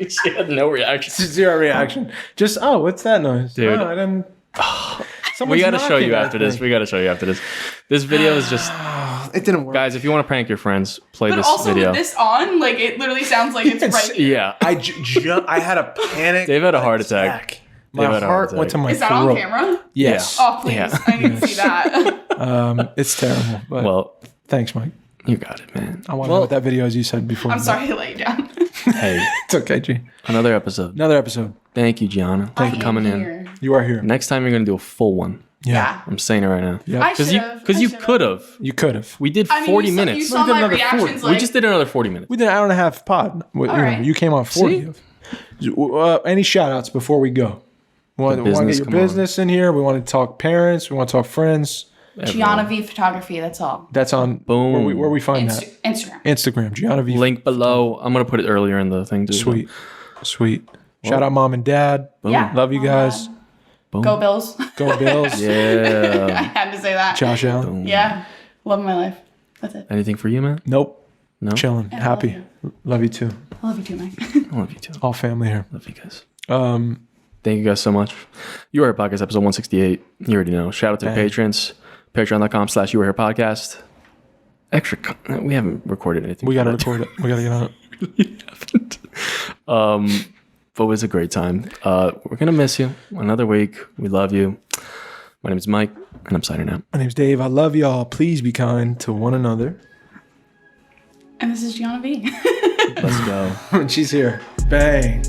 She had no reaction. Zero reaction. Just what's that noise, Dude. Oh, I didn't. We got to show you knocking after that this. thing. We got to show you after this. This video is just, It didn't work. guys. If you want to prank your friends, play But this also video. with this on, like it literally sounds like it's right here. Yeah, I had a panic. Dave had a heart attack. My Dave had a heart attack. went to my Is that throat. on camera? Yes. Oh, please. Yeah. I need to see that. It's terrible. But Well, thanks, Mike. you got it, man. I want to know what that video is you said before. I'm sorry to let you down. Hey, It's okay, G. another episode. Another episode. Thank you, Gianna. Thank you for coming in. You are here. Next time you're gonna do a full one. Yeah. I'm saying it right now. Yep. I Because should've. you should've. could have. You could have. We did I mean, 40 you minutes. saw We did my another 40. reactions. We just did another 40 minutes. We did an hour and a half pod. right. You came on 40. Any shout outs before we go? We want to business, get your come on. business in here. We want to talk parents. We want to talk friends. Gianna V Photography. That's all. That's on Boom. where we find that. Instagram. Instagram. Gianna V. Link below. I'm gonna put it earlier in the thing too. Sweet. Shout out mom and dad. Yeah. Love you guys. Boom. Go Bills. Go Bills. I Yeah. had to say that. Josh Allen. Yeah. Love my life. That's it. Anything for you, man? Nope. No. Chilling. Happy. Love you too. I love you too, Mike. I love you too. All family here. Love you guys. Um, Thank you guys so much. You Are Here Podcast, episode 168. You already know. Shout out to the Dang. patrons. Patreon.com/You Are Here Podcast. We haven't recorded anything. we got to for that. record it. We got to get on it. But it was a great time. We're going to miss you. Another week. We love you. My name is Mike, and I'm signing out. My name's Dave. I love y'all. Please be kind to one another. And this is Gianna V. Let's go. She's here. Bang.